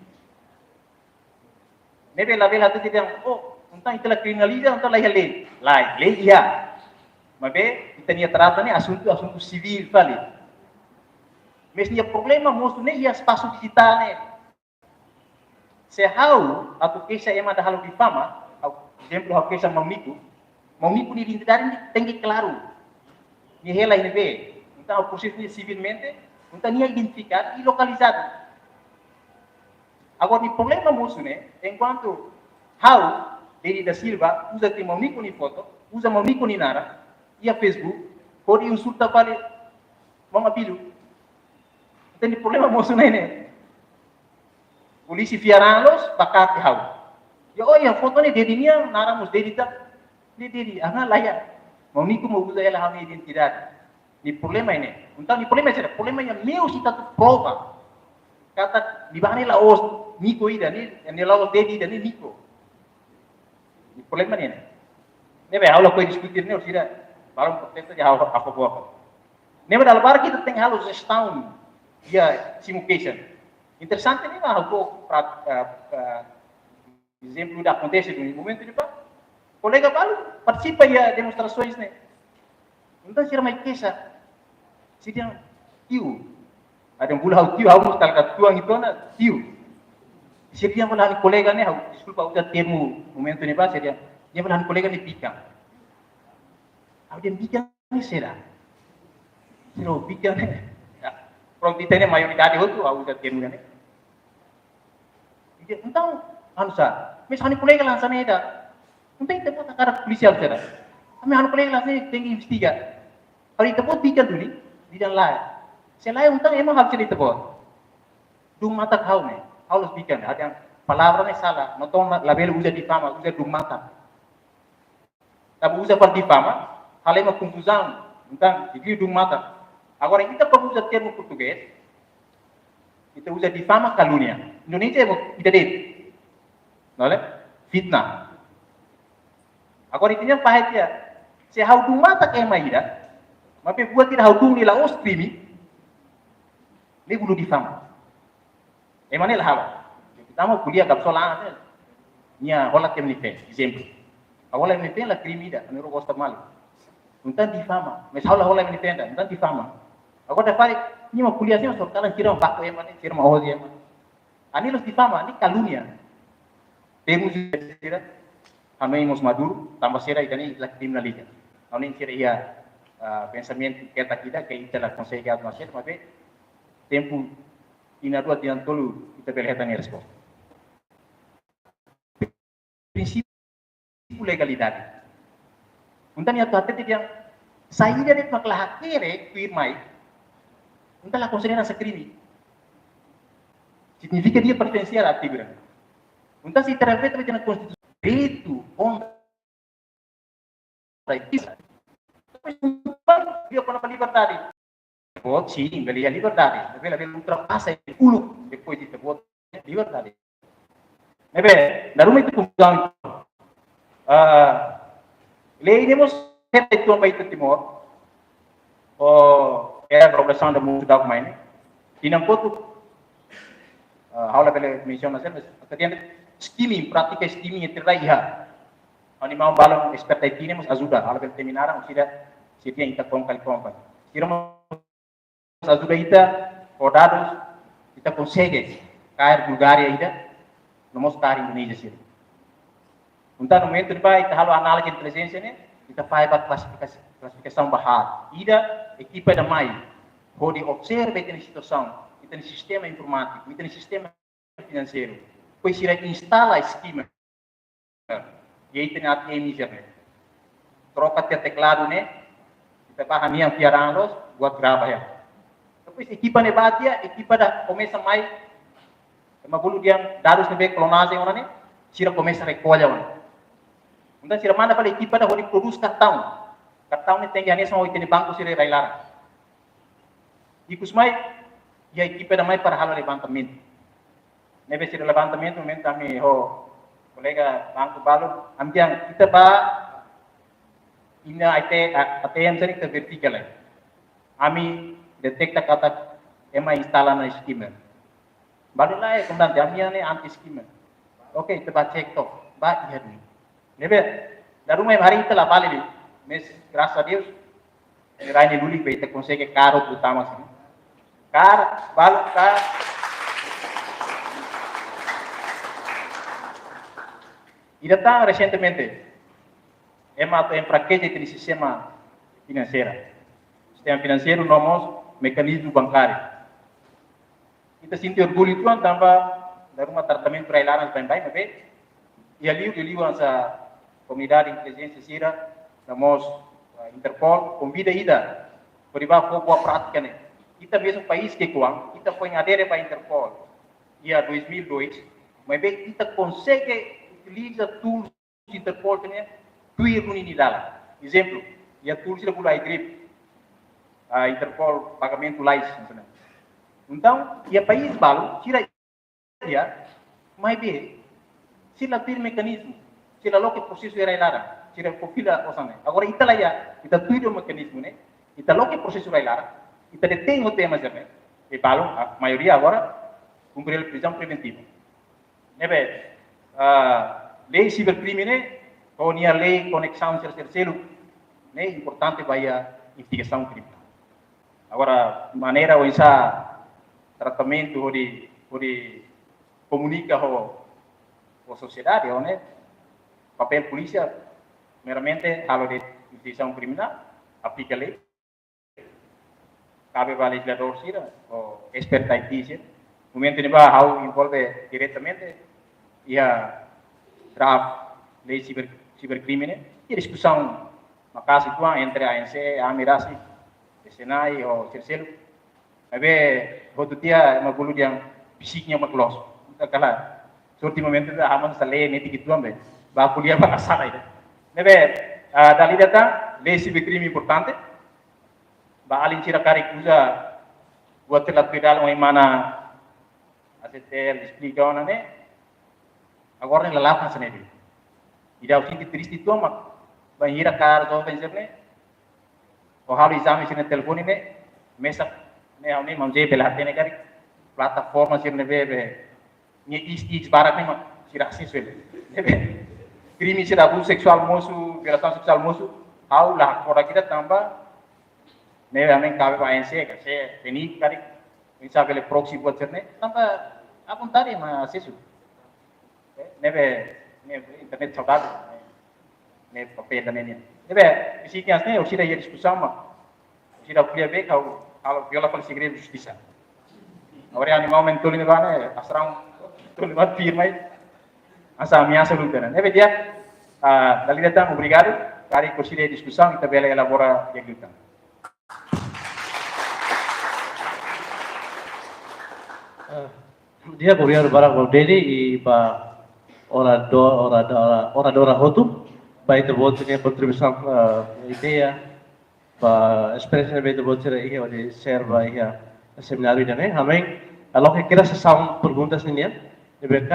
Nebe la vela tu tidak, oh, então ita la criminaliza, então la lei, lei ia. Mas be, ita ni trata ni assunto civil vale. Mas ni problema mostra ni ia espaço digital ni. Se how atau kisah yang ada halu di fama, exemplo how kisah Mamiku ni identidade tem que claro. Ni ela ini be. Então o processo civilmente, então ni identificado e localizado. Agora, o problema moço, né? Enquanto how ele da Silva usa tem Mamiku ni foto, usa Mamiku ni nara, e a Facebook, pode insultar para mga pilo. Então o problema moço né? Polisi viaralos, bakati how. Ya oh ya foto ni dedinya nara mus dedita. Jadi, angah layak. Mamiku mau usa ela hanya identidade. Ni problema ini. Então, ni problema é problema yang meu sita tu prova. Kata di mana la os Nico ida ni la os dedi dan ni Nico. Ni problema ni. Nebe aula koi diskutir ni usira baru protesto de aula apa buat. Nebe dalam bar kita tem halos gestão dia simulation. Interessante ni mah aku exemplo da acontece no momento de pá. Colega baru participa ya demonstrações né. Então sira mai kesa. Sira tiu. Ada yang bulah tiu harus talkat tuang itu na tiu. Sira bulah colega né, desculpa udah termo momento ni ba sira. Dia bulah colega ni pikang. Ada pikang ni sira. Sira pikang né. Pronto ini maioridade itu udah termo né. Então, ansa, misalnya colega lançar neda. Não tem tempo para cara policial será. Kami harus pelajari lah ni tinggi investiga. Kalau itu pun tidak dulu di dalam lain. Selain untuk emang harus cerita buat. Dung mata kau ni, harus bikin. Ada yang palavra ni salah. Nonton label usa difama, usa dung mata. Tapi usa per difama, hal yang confusão. Então, jadi dung mata. Agora kita perlu usa termo português. Kita usa difama calúnia. Indonesia tidak ada. Noleh? Fitnah. Agora intinya pahit ya. Se haudung mata kay maida, mape buat tidak haudung nila os krimi, ni bulu difama. Emane lah hawa. Kita mau kuliah gap solang, nya hola kem nife, exemplo. Agora nife la krimi da, ni rogos mal. Untan difama. Mes hola nife da, untan difama. Agora fare ni mau kuliah sih masuk kalan kira pak emane, kira mau dia emane. Ani los difama, ni kalunia. Temu sira Kami mus maduro, tambah sira itani la criminalidade. Não nem sira ia pensamento que kita kita la consegue algo mais, mas tempo ina dua diante tolo kita beleza nem resposta. Prinsípio legalidade. Então ia tu até yang saída de maklah kere firmai. Então la considera essa crime. Significa dia pertencia à atividade. Então se interpreta na Constituição direito contra isso. Dia para a liberdade. Voto sim, beli a liberdade. Beli ultrapassa o ulu depois de ter voto liberdade. Nebe, na rumah itu kumpulan. Lei nemos kita itu apa itu Timor. Oh, era progressão da música main. Tinang foto. Haula beli missão nascer, kemudian skimming, prática skimming entre raia. Animal balão experta aqui nemos ajuda. Haula beli terminaram, seria kita kongkali. Tiramos ajuda kita, dados, kita consegue cair Bulgária ainda, não mostrar Indonésia sih. Então no momento de pai, kita halu análise de inteligência né, kita faz para classificação bahar. Ida equipa da mai, pode observar a situação, kita no sistema informático, kita no sistema financeiro, pois se instala esquema, e aí tem a ATM né, troca teclado né, kita paham yang piaran buat grava ya. Depois equipa ne batia, equipa da começa mais magulu dia dados nebe clonagem orang ni, sira começa recolha orang. Então sira manda para equipa da hori produz cartão. Cartão ni tem anes mau itene banco sira railar. Ikus mai ya equipa da mai para halo levantamento. Nebe sira levantamento momento kami ho colega banco balu ambiang kita ba ina ATM sering ke vertical. Ami detecta kata ema instala na skimmer. Baru lah kemudian jaminan anti skimmer. Oke, kita cek toh, bah iya nih. Nebe, dari rumah hari itu lah paling mes graças a Deus, Raine Luli vai ter consegue caro utama sini. Car, balu car. E datang recentemente, enfraquece aquele sistema financeiro. Sistema financeiro, nós mecanismo bancário. Kita senti orgulho tuan tambah dari rumah tratamento para ilaran também, mas e ali essa comunidade de inteligência sira, nós Interpol convida ida por iba boa prática né. Kita mesmo país que kuang, kita foi adere para Interpol. Ia 2002, mas kita consegue utilizar tools Interpol né, tuir nuni dala. Exemplo, ia tools da pula grip, Interpol pagamento license né. Então, ia país balu, tira ia, mas sila tuir mecanismo, sila loke processo era ilara. Tira profila osane. Agora ita lá ita tudo o mecanismo né. Ita loke processo vai lá. Ita detém o tema já né. E balu a maioria agora cumprir prisão preventiva. Nebe lei cibercrime né, ou nia lei conexão terceiro né, importante vai a investigação criminal. Agora maneira ou essa tratamento ou de comunica com a sociedade, né? Papel polícia meramente halo de investigação criminal, aplica a lei, cabe ao legislador sira, ou expert IT sira, no momento em que how envolve diretamente, e a draft lei cibercrime, e a discussão, na casa entre a ANC, a Amirasi, a Senai, ou terceiro, mas outro dia, uma bulu yang fisiknya maklos, kala, ultimamente aman sa lei neti gitu ambe, ba kuliah ba asal itu. Nebe, dali datang, lei cibercrime importante, ba alin sira kari kuza, buat telat pedal mana, asetel, explica ona ne, agora ne lalapan sa nedi. Ida usin triste itu amak, ba hira kar do penser ne, o halo exame sine telefone ne, mesa ne awne mamje belate ne kari, plataforma sir ne bebe, ni is barak ne mak, sira siswele. Nebe, crime de abuso sexual moço, violação sexual moço, ao lá fora kita tambah, né, também cabe para a ANC, que se teni kari, quem sabe ele proxy buat cerne, tambah apuntare mas isso, né, internet saudade, né, papel da nenia, né, isi que asne, usira ia discussão, mas usira kuliah be kalau violação segredo justiça, agora animal mental ini bana, asrang tulibat firma asa ameaça luta, né? Dia, dali datang, obrigado, cari kursi de discussão, kita bela elabora yang luta. Dia obrigado para o dele e para oradora Roto, para intervir contribuição ideia, para experiência de intervir aí onde serve aí a seminário né? Amém. Kalau kira sesama perguntas ini ya. Deve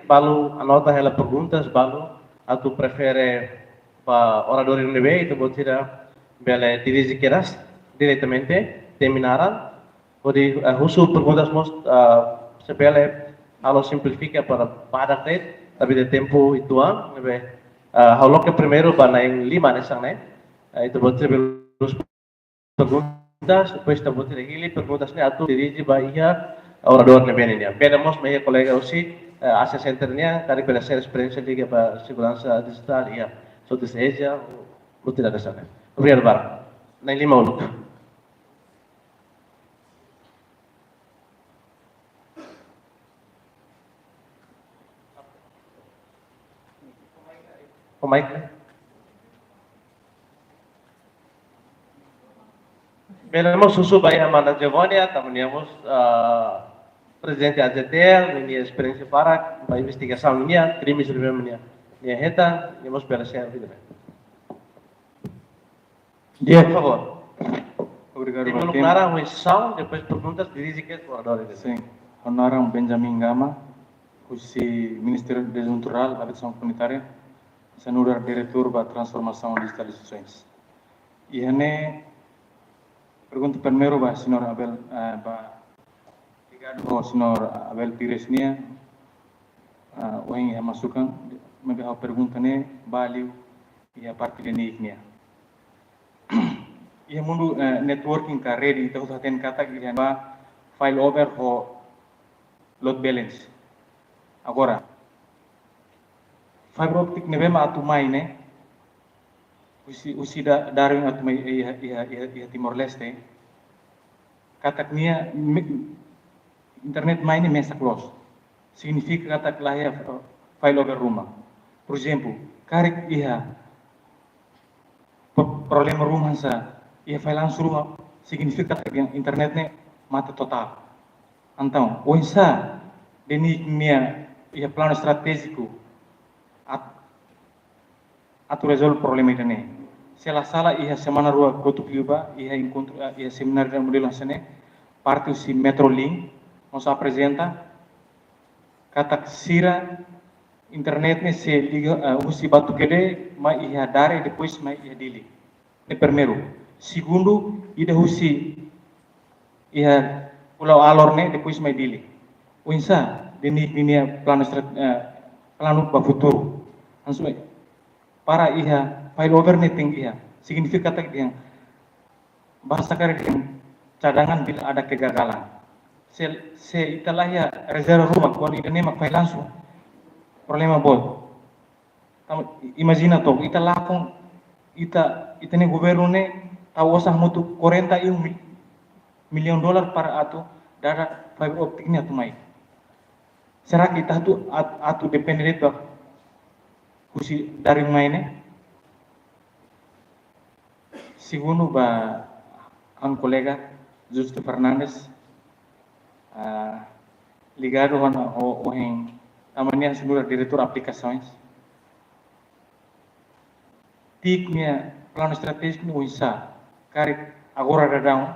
balu anota ela perguntas balu atau prefere para orador yang lebih itu buat tidak bela dirigi keras diretamente terminaran jadi khusus perguntas mos sebele halo simplifica para pada tet tapi de tempo itu lebih halo que primeiro para yang 5 nesang né itu buat tidak perguntas depois buat tidak hili perguntasnya atau dirigi bahia orador lebih ini. Pedamos meia colega aussi asa centernya dari pela ser experiência liga para segurança digital ya. So deseja o tidak ada sana. Obrigado bar. Na 5 minutos. O mic. Pedamos susu bahia mana Giovanni, tamanhamos presidente AZTL, minha experiência para a investigação minha, crimes de minha reta, e vamos para ser vida. Dia, por favor. Obrigado, Em lugar a uma sessão, depois perguntas, dirige que é o orador. Sim, honoram Benjamin Gama, cursi Ministério de Desenvolvimento Rural, Habitação Comunitária, senhor diretor da Transformação Digital Instituições. ihane pergunta primeiro ba senhor Abel ba ligado senhor Abel Pires nia yang masukan membahas pergunta ne value ia parte de nia ia mundu networking ka ready tahu haten kata ia ba file over ho load balance agora fiber optic ne bema atu mai ne usi daring atu mai ia Timor Leste katak nia internet mai ne mesa close significa katak lahir file over rumah por exemplo karek ia problema rumah sa ia file langsung rumah significa yang internet ne mata total então oinsa deni nia ia plano estratégico atu resolve problema itu ne se la sala ia semana rua gotu piuba ia encontro ia seminar da modelo sene parte usi Metrolink nos apresenta kata sira internet ne se liga usi batu gede ma ia dare depois ma ia dili ne primeiro segundo ida usi ia pulau alor ne depois ma dili uinsa deni nia plano plano para futuro langsung para iha file over netting iha significa kata yang bahasa kare yang cadangan bila ada kegagalan se italah ya reserva rumah kalau ida nema file langsung problema bot imagina to ita lakon ita ne governo ne tahu usah mutu 41 miliar dolar para atu dada fiber optiknya tu mai será kita tu atu dependent itu kusi dari mainnya segundo ba ang colega Justo Fernandes ligado o em amanhã segura diretor aplicações tiknya plano estratégico no isa kari agora dadão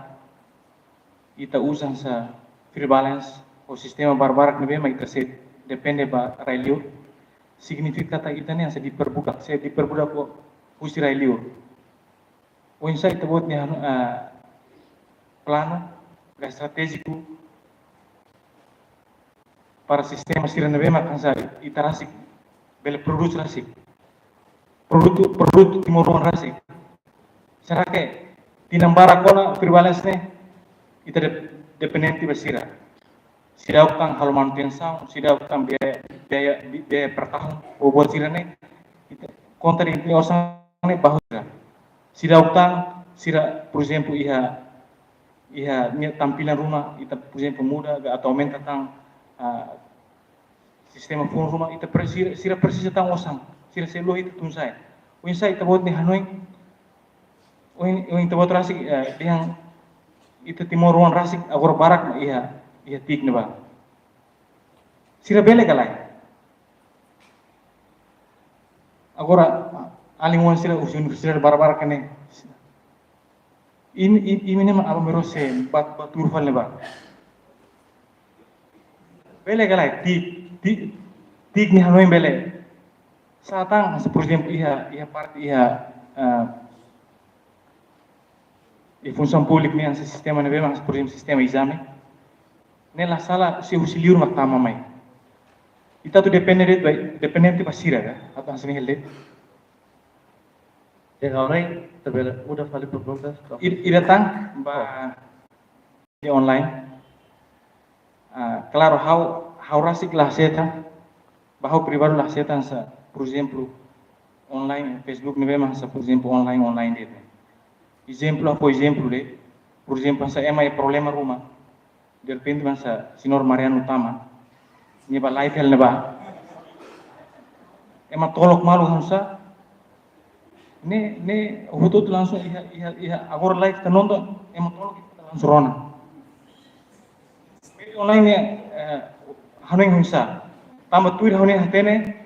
ita usam sa free balance o sistema barbarak nebe mai terset depende ba railio significa kata kita ni yang saya diperbudak ko usi railio o insa ita buat ni plano estratégico para sistema sira nebe makan sa ita rasik bele produto rasik produto timurun rasik será que tinambara kona free balance ne ita dependente basira sida utang hal manutenção sida utang biaya per tahun buat sida ne konta di osang ne bahusra sida utang sida por exemplo iha tampilan rumah ita por exemplo muda atau aumenta tang sistema phone rumah ita sida precisa tang osang sida selo ita tunsai unsai ita buat ni hanoi ita buat rasik yang ita timur ruang rasik agora barak iha tik ne ba sira bele galai agora alinguan sira universidade barbar kene ini ma aba merose batur fal ne ba bele galai tik ni hanoi bele satang por exemplo iha parte iha e função pública ni ang sistema ne memang por exemplo sistema exame nella sala si usiliur maktama mai ita tu dependente pasira ka atau asli hele yang orang terbela mudah kali perguntas ida tang ba di online claro how rasik lah seta bahau privado lah seta sa por exemplo online Facebook ne memang sa por exemplo online dele exemplo por exemplo sa emai problema rumah de repente masa senhor Mariano Utama niba live hel neba ema tolok malu hansa ne hutut langsung iha agora live tanondo ema tolok langsung rona online ne haneng hansa tama tuir hone hatene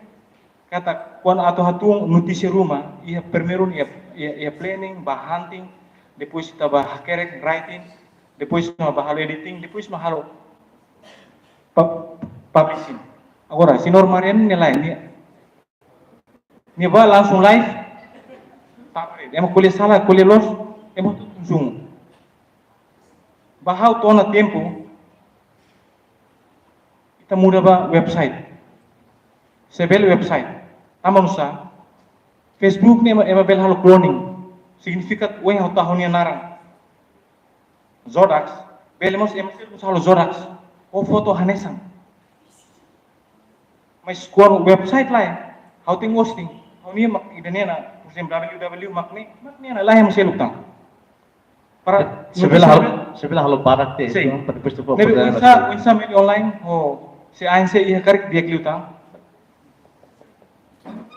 kata kuan atau hatung notisi rumah iha primeiro ia planning bah hunting depois kita bah kerek writing depois mahalo editing, depois mahalo publishing. Agora, senhor Mariano nilai ni ba langsung live. Ema kuliah salah, kuliah los, emo tu tunjung. Bahau tona tempo, kita muda ba website. Sebel website. Tama nusa, Facebook ni ema bel halo cloning. Signifikat weng hau tahun yang narang. Zodax, bel emos ema halo Zodax. O foto hanesan. Mas score website lah, hau ting hosting. Hau ni mak idenya na, musim www makni na lah yang masih lutang. Para sebelah halo barat deh. Sei. Nebe unsa media online ho si ANC iya karik dia liutang.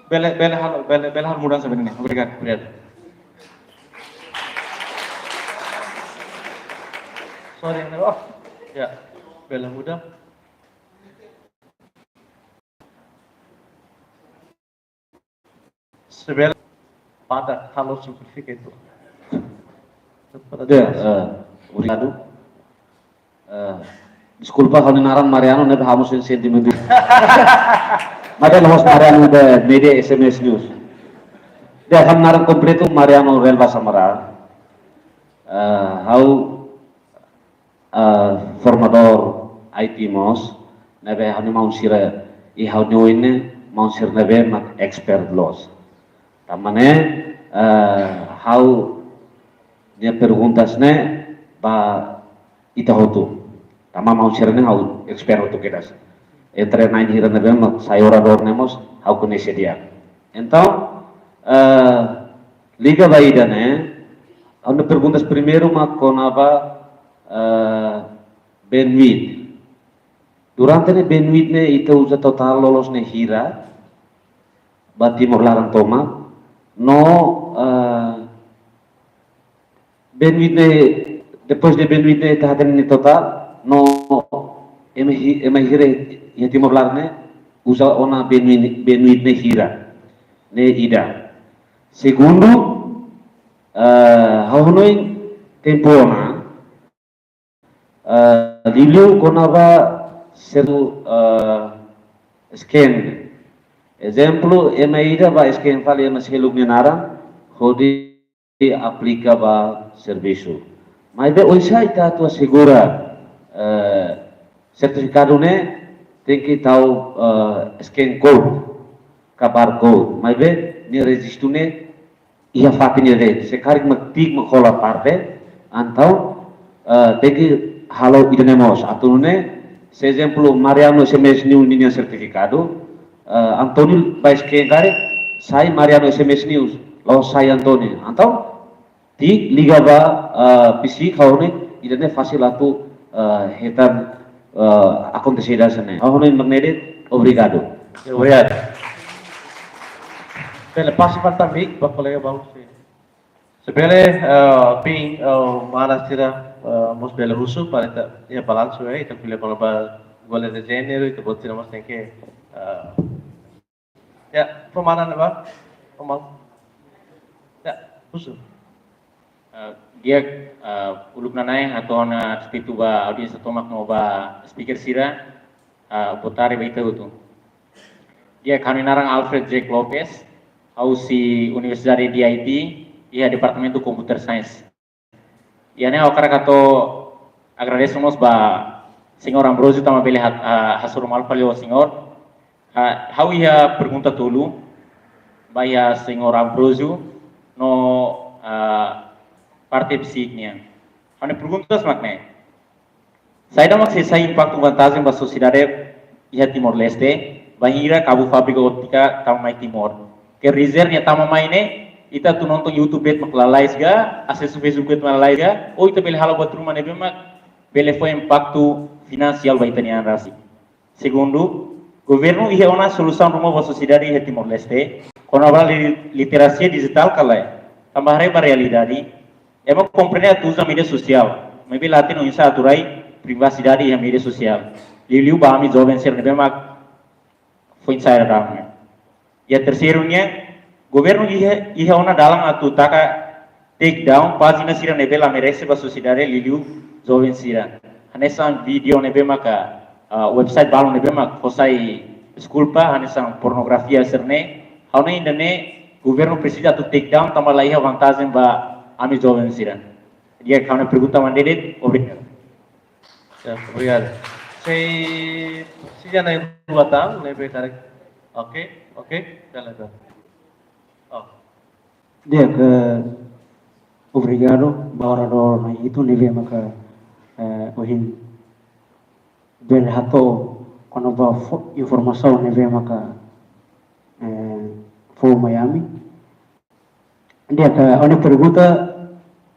Bela hal mudah sebenarnya. Obrigado. Sorry, ya, bela muda. Sebelah pada halo simplifica itu. Obrigado. Desculpa, Naran Mariano, não é Ramos em sentimento. Mas é nós Mariano da media SMS News. De Naran completo Mariano Relva Samara. Formador IT Mos, nebe hanu mau sira I hanu ini mau sir nebe mak expert los. Tamane dia perguntas ne ba ita hotu. Tama mau sirne hau expert hotu kedas. Entre nain hira nebe mak sayorador nemos hau conhece dia. Então, liga baida ne. Anu perguntas primeiro mak konava bandwidth. Durante ne bandwidth ne ita usa total lolos ne hira ba Timor Larang toma no bandwidth ne depois de bandwidth ne ita haten ne total no ema hira ya Timor Larang ne usa ona bandwidth ne hira ne ida. Segundo haunoin tempo na Liliu konava seru scan. Exemplo, ema ida ba scan fale ema selug nara, hodi aplica ba serviço. Mas be oisa ita tua segura certificado ne tem que tal scan code, kabar code. Mas be ni registro ne ia fakini rede. Sekarang maktik makola parte, antau tem que halo idenemos atunune se exemplo Mariano SMS News ninha certificado Antonio vai esquengar sai Mariano SMS News lo sai Antonio então ti liga ba PC kaune idene fácil atu hetan acontecer dasane kaune magnete obrigado. Bela passo para também para colega bau. Sebele ping mana sira mos bela russo para ya balanço itu pilih para gole de gênero itu buat sira mos tem que ya pemana apa pemal ya russo dia uluk nanai atau na titu ba audiens tomak no ba speaker sira putari ba itu dia kami narang Alfred J. Lopez au si Universidade de Haiti e Departamento de Computer Science. E ane okara kato agradecemos ba senhor Ambrosio tama bele hasur mal palio senhor. How ia pergunta tulu ba ya senhor Ambrosio no parte psiknya. Ane perguntas makne. Saya dah maksud saya impacto vantagem ba sociedade ia Timor Leste, bahira kabu fábrica óptica tama Timor. Que reserva nya tama maine ita tu nonton YouTube bet maklalais ga, acesso Facebook bet maklalais ga, ou ita bele halo batru mane bemak, bele foi impacto finansial ba itanian rasi. Segundo, governo ia uma solução rumah ba sociedade ia Timor Leste, kono ba literacia digital kalai, tambah reba realidade, ema compreender tu usa media sosial, maybe latino insa aturai privacidade ia media sosial. Liu ba ami jovem ser bemak foi insa ramai. Ya terceironya governo ia ona dalam atu taka take down página sira nebe la merece ba sociedade Liliu jovem sira hanesan video nebe maka website balu nebe mak fosai desculpa hanesan pornografia serne hauna indane governo precisa tu take down tambah laiha vantagem ba a mi jovem sira. Dia que uma pergunta mandei, obrigado. Ya, obrigado. Se já nem batang, lebe tarik. Oke, jalan. Oh. Dia que obrigado bahwa na itu neve maka ohin bel hato kono ba informação neve maka fo Miami. Dia que ona pergunta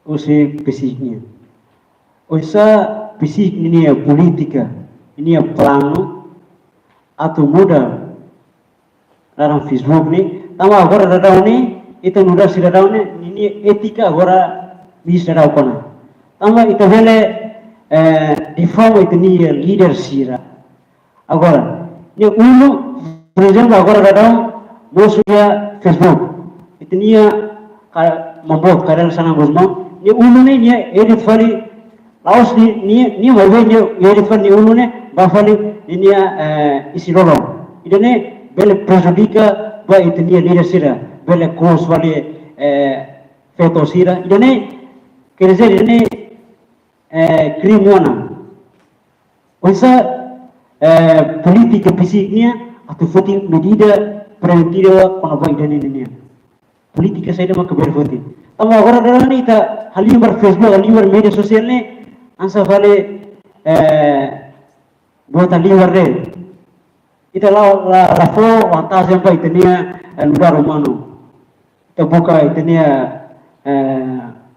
usi fisiknya. Usa fisik ini ya politika, ini ya plano atau muda dalam Facebook ni. Tama agora dadau ni itu nuda si dadau ni ini etika agora bisa dadau kona. Tama itu vele di forma itu ni leader sira. Agora ni ulu presiden agora dadau musuhnya Facebook. Itu ni membuat karya sana gusmo. Ni ulu ni edit fali laos ni mau ni edit fali ulu ni bafali ini isi lolong. Ini ni bele prejudika ba itu ni leader sira. Bele kos fali foto sira. Ini ni kerja ini krimuana. Oisa politika fisiknya atau voting medida preventiva kono ba ini ni. Politika saya dah makan berfoti. Tapi orang orang ni kita halim Facebook, halim media sosial ni, ansa vale buat halim re. Kita la fo atas yang apa itu ni luar romano. Kita buka itu ni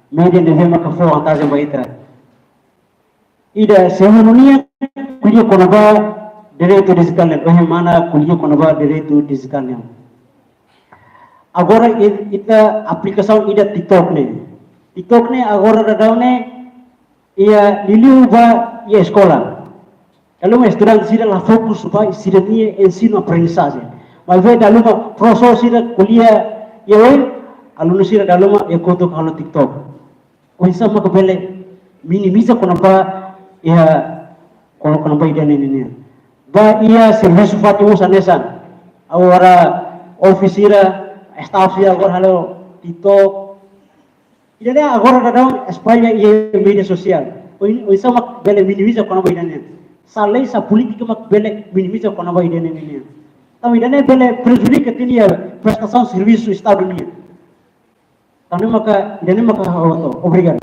media ni makan fo atas yang apa itu. Ida semuanya kuliah konaba dari itu disekalnya. Bagaimana kuliah konaba dari itu disekalnya. Agora ita aplikasi ida TikTok ni agora dadau ni ia liliu ba ia sekolah. Kalau estudante sira la fokus ba sira ni ensino aprendizagem. Mas vai dalu ba proses sira kuliah ia oi alumni sira dalu ma ia koto kalau TikTok. Oisa ma kebele minimiza kona ba ia kona ba ida ni. Ba ia serviço fatu sanesan. Agora ofisira staff sih agora halo TikTok. Ini agora dadau espalha e media sosial. O isso mak bele minimiza kono ba idane. Salai sa politika mak bele minimiza kono ba idane ni. Tapi idane bele prejudica tinia prestação serviço estado ni. Tanu maka idane maka hawato. Obrigado.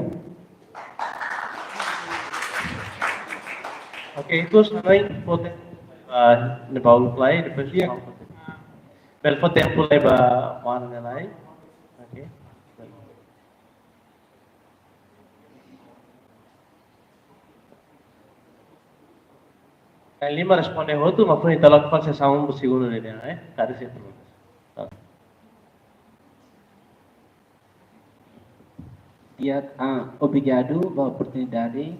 Oke, itu sebenarnya poten ne Paulo play depois Belfort tempo leva mana nilai. Oke. Yang lima responde hotu maupun italak pas sesama segundo ni dia, Tadi saya terus. Dia obrigado pela oportunidade.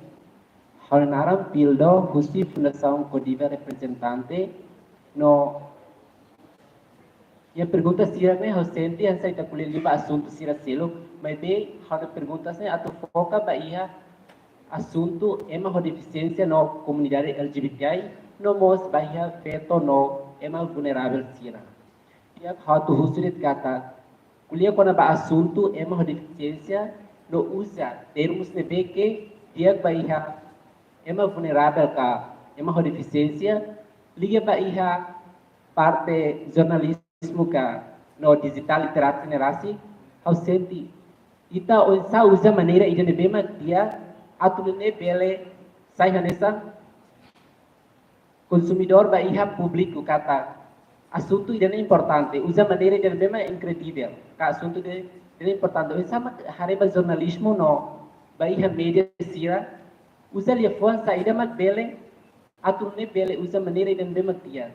Honorário Pildo, Justi Fundação Codiva representante no a pergunta se é eu senti essa ita kuliah lima assunto sira selo, mas bem hada pergunta se atau foca bahia assunto ema ho deficiência no comunidade LGBTI no mos bahia feto no ema vulnerável sira. Ia hatu husurit kata kuliah kona ba assunto ema ho deficiência no usa termos nebe que dia bahia ema vulnerável ka ema ho deficiência liga bahia parte jornalista ka no digital literasi generasi how senti ita onsa usa maneira ida nebema dia atulune bele sai hanesa consumidor ba iha público kata assunto ida importante usa maneira ida nebema incredível ka assunto de importante sama hareba jornalismo no ba iha media sira usa lia força ida mak bele atulune bele usa maneira ida nebema dia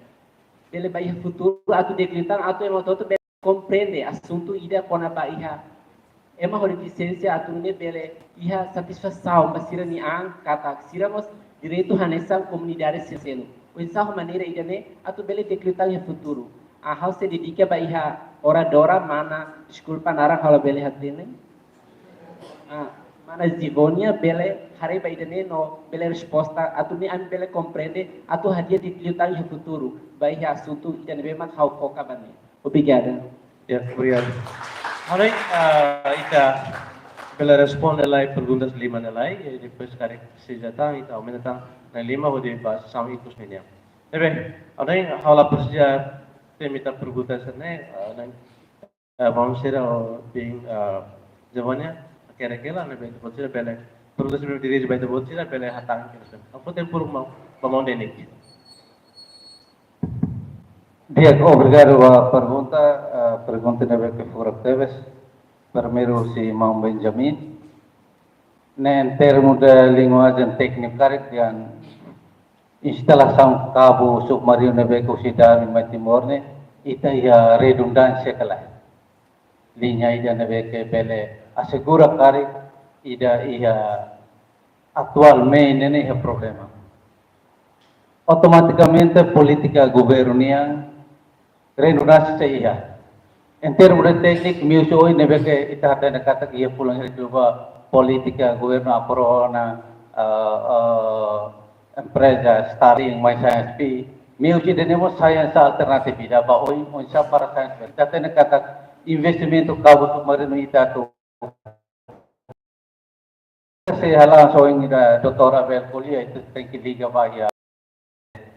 bele baia futuro atau declitar atau yang waktu itu compreende assunto ida kona ba iha ema deficiência atau ne bele iha satisfação basira ni ang kata siramos direito hanesa comunidade seselo unsah maneira ida ne atau bele declitar ya futuro how se dedica ba iha oradora mana desculpa nara kalau bele hatene mana zivonia bele hari ba ida ne no bele resposta atau ni an bele compreende atau hadiah declitar ya futuro baik assunto ida memang hau foca bane. Obrigado. Ya, obrigado. Alright, ita pela respon nilai perguntas lima nilai, depois kari sejata itu menentang nilai lima boleh bahas sama ikut ini. Tapi ada yang hal apa saja temita perguntas ini, manusia being zamannya kira-kira nabi itu boleh bela perguntas sebelum diri sebelum itu boleh bela hatang kita. Apa tempur mau ini? Dia obrigado a pergunta nabi que fora teves. Primeiro, si Mão Benjamin, em termos de linguagem técnica, yang instalação cabo submarino na velocidade em Timor, itu ia redundância kalah. Linha ida na que bele assegura kari ida ia atualmente nem é problema. Automaticamente política governia redundância ia. Em termos de técnico, mesmo hoje neve que kita ada kata ia pulang dari coba politika governo aprona empresa starting mais science mesmo de nemo science alternatif ida ba hoje onsa para science kita ada kata investimento cabo submarino ita tu saya halang soing ida Dr. Abel Kulia itu tengki liga ba ya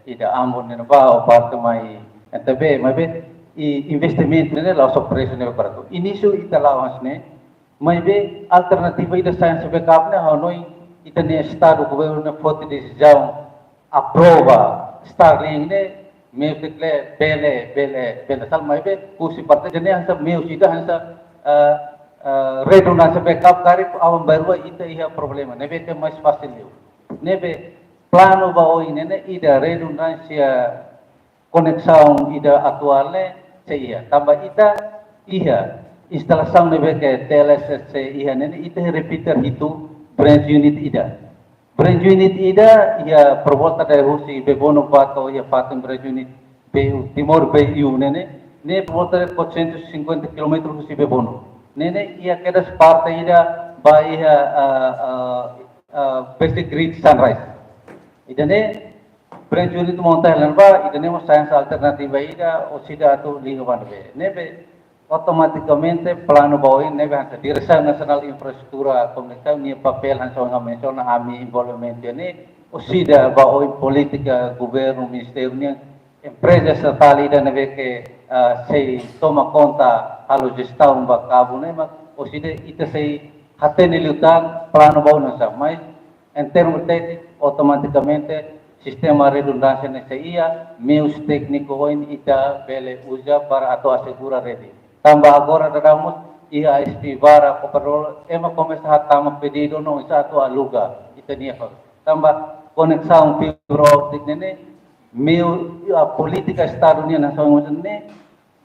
ida ambon ne ba o parte mai entebe mabe investimento ne la surpresa ne para tu início ita lawas ne mai be alternativa ida science backup ne hanoi ita ne estado governo ne foto decisão aprova Starlink ne meu tekle bele sal mai be kusi parte ne hansa meu ida hansa redundância backup kari awan baru ita ia problema ne be mais fácil ne be plano ba oi ne ida redundância conexão ida atual ne iya tambah ita iya instalação de que TLSC iya nene ita repeater itu branch unit ida ia pervolta dari husi bebono pato ia patung branch unit BU Timor BU nene ne pervolta dari 450 km husi bebono nene ia queda parte ida ba ia basic grid sunrise ida ne branch unit monta helanba ida nemo science alternativa ida o sida atu lingkungan be nebe automaticamente plano bawin nebe hansa Direção Nacional Infraestrutura Comunitária ni papel hansa nga mention ami involvement ni o sida bawin politika governo ministério ni empresa estatal ida nebe que sei toma conta halo gestão ba cabo nema o sida ita sei hatene lutar plano bawin sa mais em termos técnicos automaticamente sistema redundância nessa ia, meus técnicos hoje ita bele usa para atau assegura ready. Tambah agora daramos ia estivara cooperador ema começa a tama pedido no isa atau aluga ita nia tambah conexão fibra óptica nene meu a política estado nia nação nene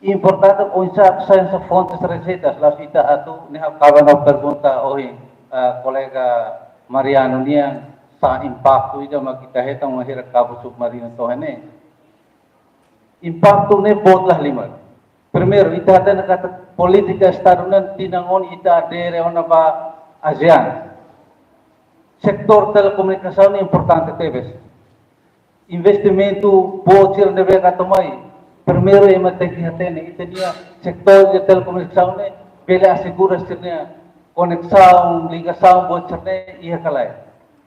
importante onsa science fontes receitas las ita atau nih kawan pergunta hoje colega Mariano nia sa impacto ida makita hetang mahirap cabo submarino to hene impacto ne botlah lima primeiro ita ada nakata politika estado nan tinangon ita adere ona ba ASEAN sektor telekomunikasi importante tebes investimento bocil nebe katomai primeiro ema teki hatene ita dia sektor de telekomunikasi ne bela assegura sirnya conexão ligação bocil ne ia kalai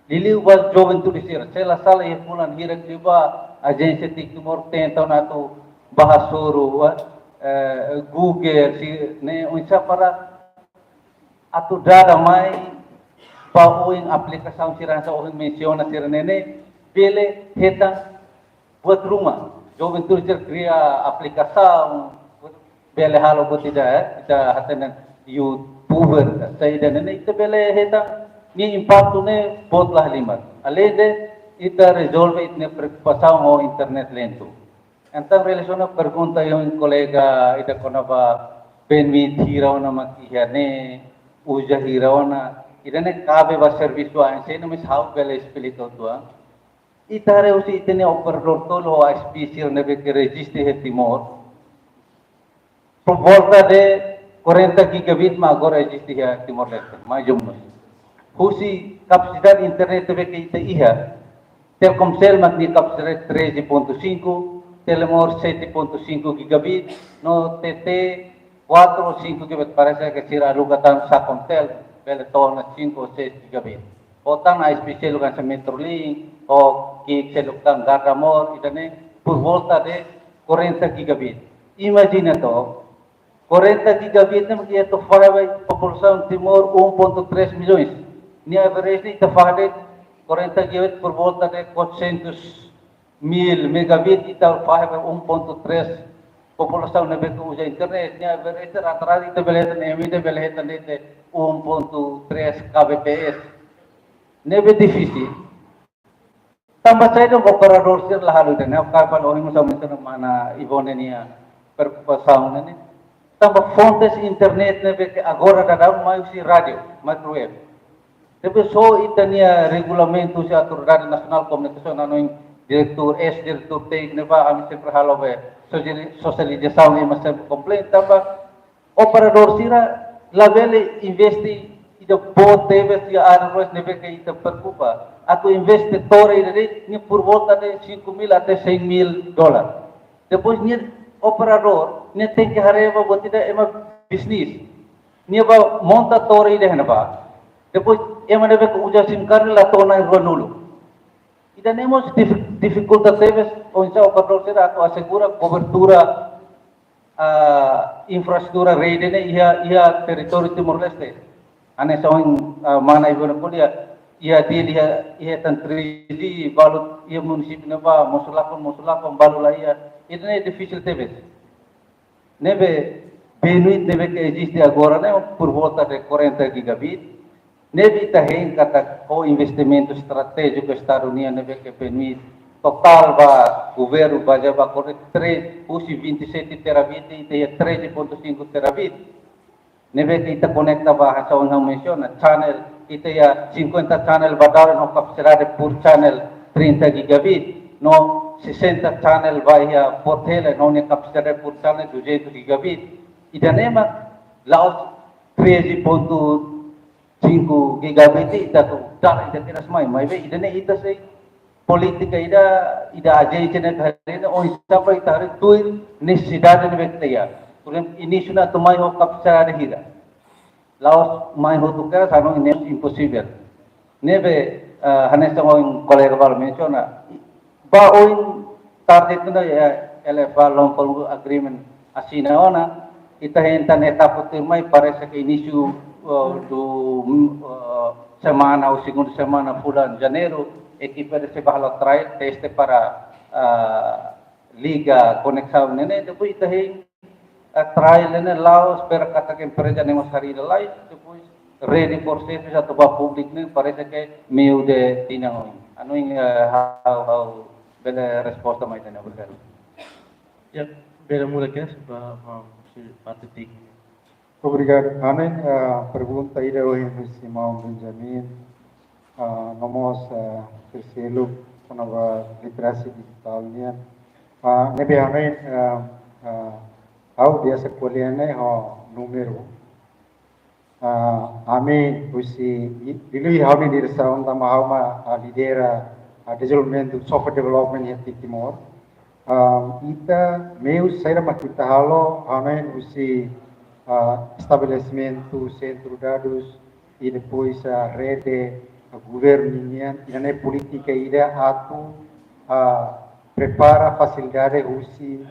Lili was joven to this year. Sela sala ia pulan hirak liba agência Timor tenta na tu bahasuru Google si ne unsa para atu dada mai pa uing aplikasi siransa uing menciona sirene bele heta buat rumah. Joven to this kria aplikasi bele halo buat tidak kita hatanan YouTuber saya dan ini itu bele heta ni impacto ne botlah lima. Alede ita resolve itne preocupação o internet lento. Então relaciona pergunta yung colega ita konaba benmit hiraw na makihane uja hiraw na ita ne kabe ba serviço a ensino mis how bela explico tua. Ita re usi itne operador tolo a especial ne be que registre he Timor. Por volta de 40 gigabit ma agora existe he Timor Leste. Mais jumnos. Husi kapasitas internet TV kita iha, Telkomsel magni kapasitas 13.5, Telemor 7.5 gigabit, no TT 4 o 5 gigabit para sa kasira lugatan sa Comtel, bele torna 5 ou 6 gigabit. Otan na especial kan sa Metrolink o que seluktan Gargamor itane por volta de 40 gigabit. Imagina to, 40 gigabit na magiging ito população Timor 1.3 milhões. Ni average ni itafade 40 gigabit por volta de 400 mil megabit ita faham 1.3 população na beku usa internet ni average rata-rata ita beletan emide beletan de 1.3 kbps. Nebe difícil. Tambah saya dong operador sir lah halu dan kapal orang musa musa mana ibon ni perpasaun ni. Tambah fontes internet nebe ke agora ada mai si radio, microwave. Tapi so itania regulamento sa Autoridade Nacional Comunicação ano diretor diretor teknik neba kami sempre halo be sosialização ni mas komplain tambah operador sira labele investi ida bot teve se arroz nebe que ita preocupa aku investidor ini por volta de 5.000 até 100.000 dólares. Depois ni operador ni tem que hareva botida ema business ni ba monta torre ide henaba. Depois ema nebe que uja sim card la tona ronulu. Ida nemos dificuldade teve onde o operador será aku assegura cobertura infraestrutura rede ne ia território Timor-Leste. Ane sawing mana ibu nak kuliah, ia dia tan 3D balut ia munisip neba musulakon balu lah ia. Itu ne difícil tebes. Nebe benuit nebe que existe agora ne por volta de 40 gigabit. Nebe tahen kata ko investimento estratégico Estados Unidos nebe que benuit total ba governo baja ba corre 3 usi 27 terabit e 13.5 terabit. Nebe kita conecta bahasa orang menciona channel kita ya 50 channel badar no capacidade por channel 30 gigabit no 60 channel bahia por tele no ne capacidade por channel 200 gigabit idanema laos 13.5 gigabit ita tu dar ida tiras mai be idane ita sei politika ida aje chene thare on sampai thare tuil necessidade de vectia. Kurang ini sudah tumai ho kapsa hira. Laos mai ho tukar sano ini impossible. Nebe hanes tong kolega bal menciona. Ba oin target na ya LFA long term agreement asina ona ita hentan etapa mai parece que início do semana ou segundo semana bulan Janeiro equipe de sebahalo trial teste para liga conexão nene depois ita trial nene Laos per kata que empresa nemos hari lai depois ready for service atau ba public ne parece que meu de tinang anu ing how bela resposta mai tena berkali. Ya, bela mula que ba si patetik. Obrigado. Amen. Pergunta ida hoje si Mau Benjamin. Nomos tercelo nova literasi digitalnya. Nebe amen. How dia sekolah ni ho numero. Amen. Usi dili how ni dirsaun tama how ma lidera development software development ya Timor. Ita meu saída makita halo amen usi estabelecimento centro dados e depois a rede governo e a política ida atu prepara facilidade usi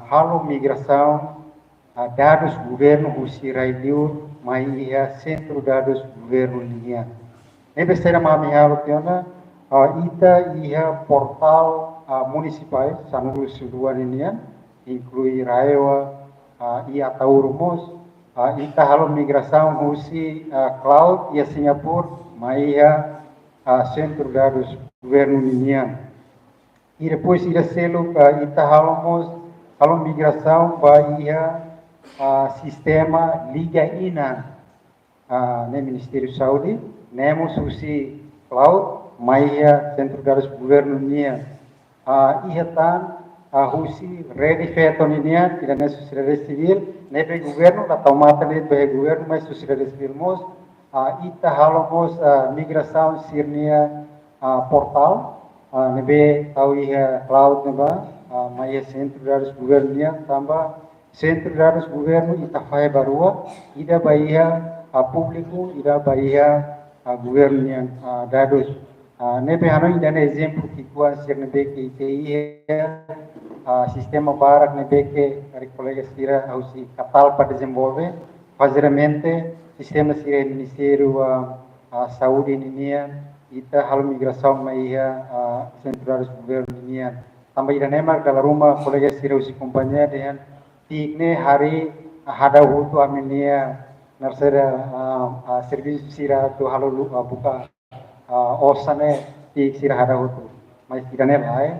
halo migração dados governo usi railiu mai ia centro dados governo linha nebe saída mami halo tiona ita ia portal municipais sanu suduan ini inclui Raewa ia taurumos ita halo migração usi cloud ia Singapura maia centro dados governo linha e depois ida selo ita halo migração bahia sistema liga ina ne Ministério Saúde nemos usi cloud maia centro dados governo linha ia tan husi ready feto ninia tidak na sociedade civil nebe governo la tomata le be governo mas sociedade civil mos ita halomos migração sirnia portal nebe tau ia cloud neba mai centro dados governo nia tamba centro dados governo ita fai barua ida bahia público ira bahia governo yang dados nebe hanoi dana exemplo que kuan ser nebe que TI sistema barak nebe que ari colega sira ausi katal para desenvolver fazeramente sistema sira Ministério Saúde ninia ita hal migração maia centrais governo ninia tambah ira nemar dalam rumah colega sira ausi companhia dengan tikne hari hada hutu aminia narsera serviço sira tu halo buka osane tik sira hada hutu mas tirane vai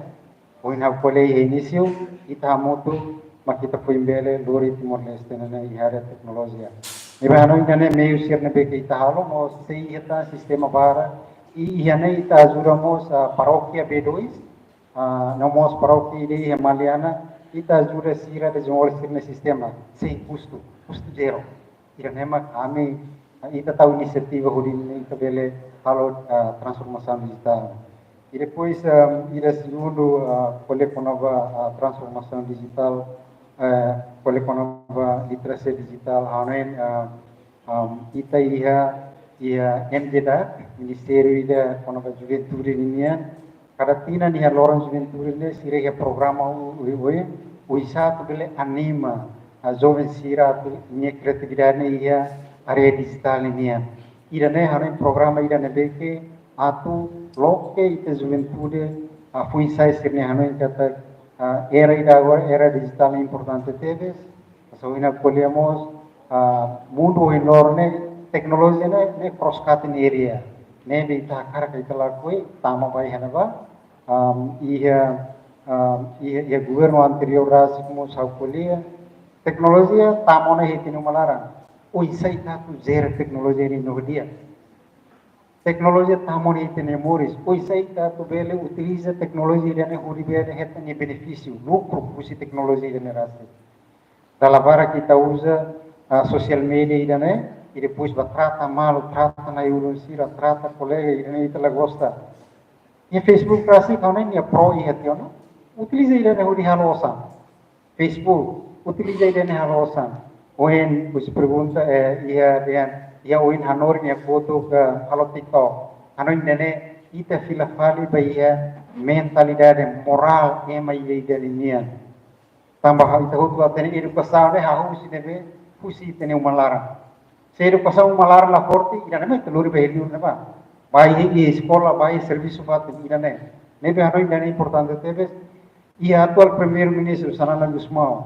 o ina pole início ita moto makita puimbele lori Timor Leste na ihara teknologia nebe hano indane meio sir nebe ke ita halo mo sei ita sistema bara ihane ita ajuramos paróquia B2 namos paróquia de Himaliana ita ajura sira de desenvolver no sistema sem custo zero iranema kami ita tahu inisiativa hurin ita bele halo transformação digital e depois ira segundo coleconova transformação digital coleconova literacia digital hanen ita ia MDDA Ministério ida conova juventude nian kada tina ni loran juventude ne sire programa o isato bele anima a jovem sira minha criatividade ia area digital nian ira ne hanen programa ira ne beke atu loke ita juventude fui sai sirne hanen kata era ida agora era digital importante teves so ina colhemos mundo enorme teknologi ne cross cutting area ne be ita kara ita lakui tama bai hanaba ia governo anterior ras como saukolia teknologia tamona hitinu malaran o isai ta tu zero teknologi ni no dia teknologi tamona hitine moris o isai ta tu bele utiliza teknologi ne huri bele hetani benefício lucro kusi teknologi ne rasa dalavara kita usa social media idane e depois trata mal, trata na urusira, trata colega e ita la gosta. E Facebook kasi kau nem ia pro ia tiona. Utiliza ida ne huri halosan. Facebook utiliza ida ne halosan. Oen us pergunta ia oen hanor nia foto ke halo TikTok. Hanoi nene ita fila fali bahia mentalidade moral ema ida linia. Tambah ita hutu atene educação ne hahusi nebe fusi tene umalara. Se educação malar la forte ira nem telur beheliu neba bai e escola bai serviço fat ira nem nebe hanoi nem importante tebes e atual primeiro ministro Sanana Gusmao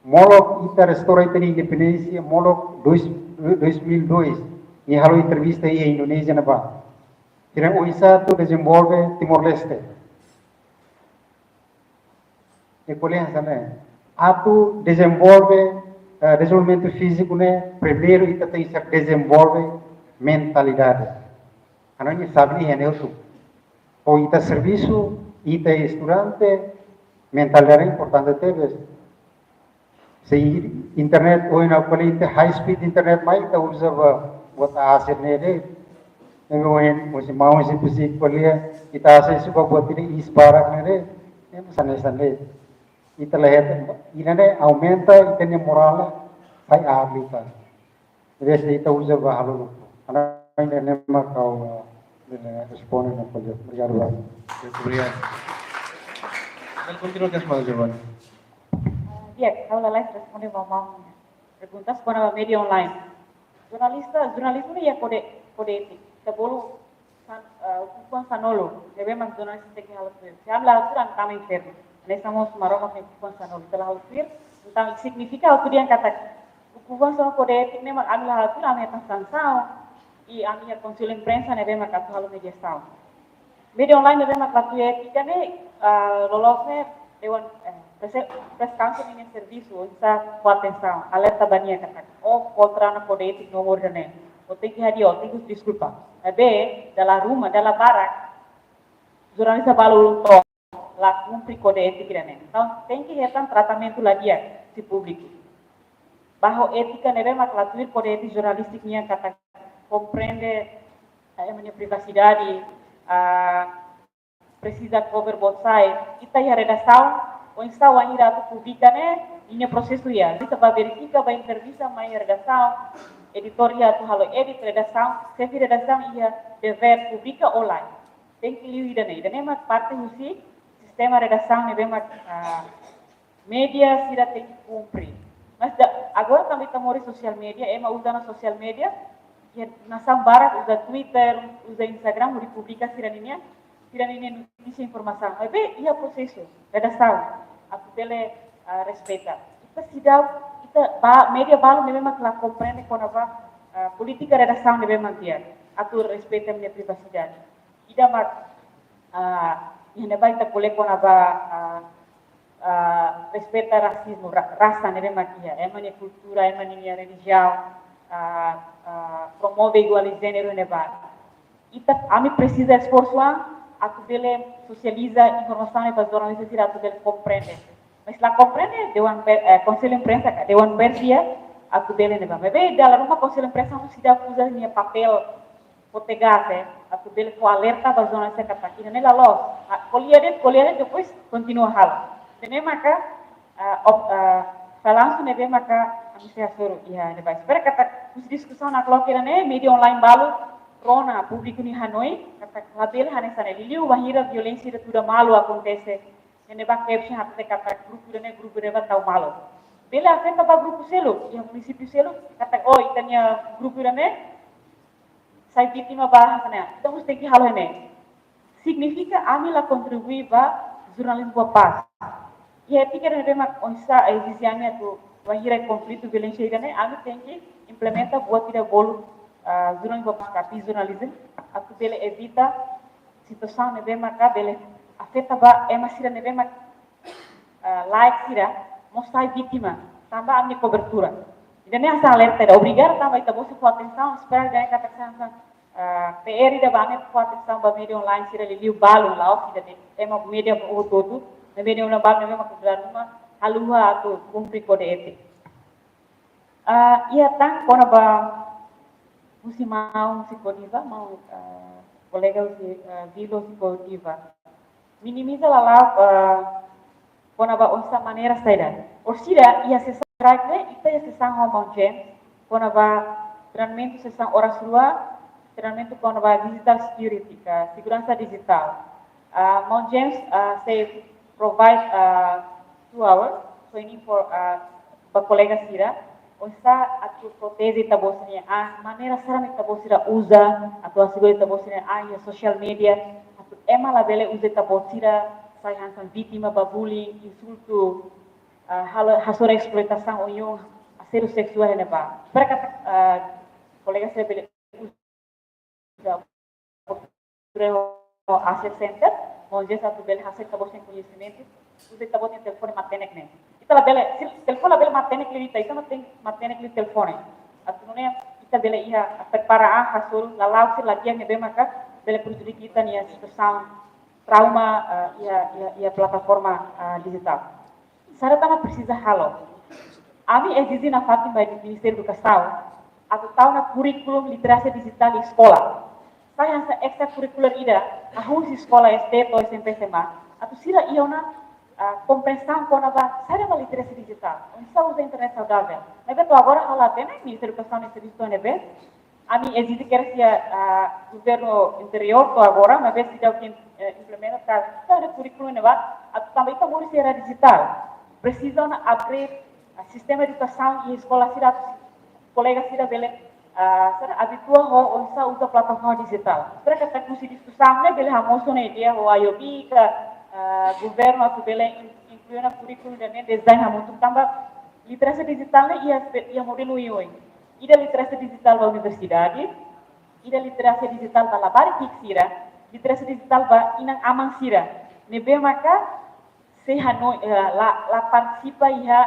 molok ita restaurante de independência molok 2002 e halo entrevista e Indonesia neba tira o isa tu desenvolve Timor Leste e colher sana atu desenvolve desenvolvimento físico né primeiro ita tem que desenvolve mentalidade ananya sabe é neutro ou ita serviço ita estudante mentalidade importante teve se internet ou na qualidade high speed internet mais ita usa buat hasil nede nengoen musim mau se pusik kuliah ita hasil suka buat ini isparak nede sana ita lehet inane aumenta itene moral vai ablita desse ita usa bahalo ana inane makau responde na polio obrigado Obrigado. Dan continua com as palavras, Giovanni. Dia, kalau live responde mamam perguntas para media online. Jornalismo ya kode etik. Sebelum ukuran sanolo, debe memang jurnalis teknik halus. Saya ambil aturan kami interno. Estamos maroma com hukuman sanol telah halusir tentang significa itu dia kata hukuman sanol kode etik memang ambil halusir ambil tansansau i ambil konsul imprensa nebe maka halu media sao media online nebe maka tu etika ne lolosnya dewan press council ini serviço sa atenção alerta bania kata kontra na kode etik nomor dene o tem que radio tem que desculpa dalam rumah dalam barak jurnalis balu lá cumpre kode etik dan então tem que retar tratamento lá dia se público bajo ética neve maklatuir kode etik jornalistiknya kata compreende a minha privacidade precisa cover both sides kita ya redação ou está o ainda publica né linha processo ya kita vai verificar vai entrevista mai redação editorial tu halo edit redação, chefe redação ia dever publica online. Tem que liu idane mak parte husi sistema redação nebe mak media sira tem que cumprir. Mas agora também estamos em social media, usando social media, ya nasam barat usa Twitter, usa Instagram, uri publica sira ninya notícia informação. Mas ia processo redação, aku bele respeita. Kita sidau media balu memang telah compreende con apa politika redação memang dia atau respeita minha privacidade. Ida mak yang dapat kita boleh con apa respeita rasismo, rasa memang dia, emangnya cultura, emangnya religião, promove igualdade de gênero neba. Ita ami precisa esforço aku bele socializa informação para jornalistas ira aku bele compreende. Mas lá compreende, conselho imprensa, dewan persia, aku bele neba. Mas dalam rumah conselho imprensa não se dá usar minha papel potegar, aku bele ko alerta para jornalista kata ini nela los. Colher depois continua hal. Dene maka falanço nebe maka ami se asoro ia neba. Espera kata us discussão na cloqueira ne media online balu rona público ni Hanoi kata label hanesane liliu wahira violência de tudo malo acontece. Nene bak caption hati kata grupo reba tau malo. Bela afeta ba grupo selo, yang município selo kata itanya grupo rene sai vítima ba sana. Então tem que halo ne. Significa ami la contribuir ba jornalismo paz. E é pique rene mak onsa exisiamia tu wahira conflito violência rene ami tem que implementa buat tidak bolu jornalismo paz tapi jornalismo aku bele evita situação nebe maka bele afeta ba sira nebe mak like sira mostrar vítima tambah amni cobertura. Jadi nem asa alerta da obrigar tambah ita bolsa com atenção esperar ganhar katakan PR da banget com atenção ba media online sira liu balon lá sira de media o todo na media online ba nebe mak uma halua atau cumprir kode etik. Ia tang kona ba musi mau si kodiva mau colega si vilo si kodiva minimiza la kona ba onsa maneira saída. Orsida ia sessão drive ita ia sessão homogen kona ba treinamento sessão horas rua treinamento kona ba digital security segurança digital. Mount James say provide 2 hours training for ba colega sira onsa atu protege tabosnya maneira sarami tabosira usa atau asigoi tabosnya ia social media atau la bele usa tabosira sai hansan vítima ba bullying insulto hasora exploitação ou assédio sexual ne ba mereka colega saya bele usa asset center onde satu bele hasil tabosnya conhecimento usa tabosnya telefone matenek ne kita la bele telefone la bele matenek lita itu matenek li telefone atune kita bele ia prepara hasul la lau la dia ne be maka bele prejudici kita nia situação trauma ia plataforma digital. Saya tambah precisa halo. Ami exige na Fatima do Ministério da Educação, atau tahu na curriculum literasi digital di sekolah. Saya hanya extracurricular ida, ahun si sekolah SD atau SMP SMA, atau sira ia na compreensão com a série da literacia digital. Onde usa internet saudável. Mas betul agora halo até né Ministério da Educação nesse visto nebe. Ami exige que governo interior to agora, mas vez tidak implementar cada currículo neba, atau também está muito era digital. Precisam upgrade sistema de educação e escola sira colega sira bele habitua ho onsa usa plataforma digital. Mereka tak mesti diskusão né bele hamoso na ideia ho IOB ka governo atau bele incluir na currículo dan design hamoso tambah literasi digital né ia modelo ioi. Ida literasi digital da universidade, ida literasi digital da labari sira, literasi digital ba inang amang sira. Nebe maka se Hanoi la participa ia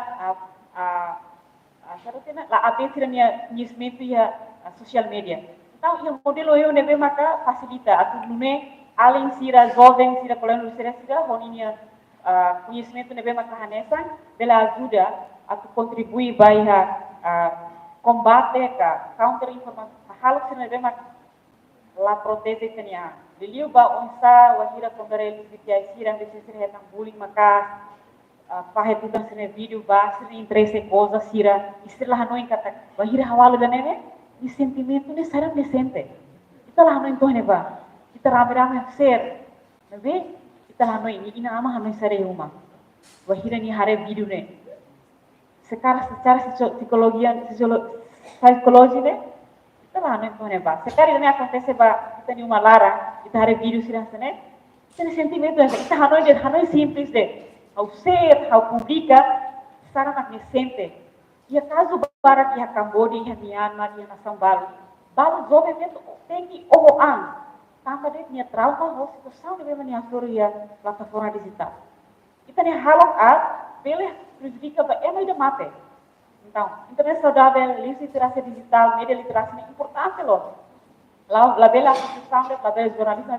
la atensi nia conhecimento ia social media. Então, ia modelo eu nebe maka facilita atau nune além sira jovem sira kolon sira honinha conhecimento nebe maka hanesan bela ajuda atau contribui baia combate counter informação hal que nebe maka la protege tenia beliau ba onsa wahira kondare litiai sira sira hetang bullying maka pahetukan sine video ba sira interesse coisa sira istilah Hanoi kata wahira hawalo danene Ni sentimento ni sarang ni sente. Ita lah hanoi toh neba. Kita rame-rame share. Nabe ita lah hanoi ini ina ama hanoi sare uma. Wahira ni hare video ne. Sekarang secara psikologi ne kita lah hanoi toh neba. Sekarang ini acontece ba kita ni uma lara, kita hare video sirang sene. Ita ni sentimento kita hanoi simples de. Ao share, ao publica, sarang nak ni sente. Ia caso para ia Cambodia, ia Myanmar, ia nação Balo desenvolvimento tem que oan. Tanpa dia punya trauma, ou situação de bagaimana flora ia plataforma digital. Kita ni halok boleh prejudica ba emai da mate. Então, internet saudável, literasi digital, media literasi ini importante loh. La bela associação, la bela jornalismo,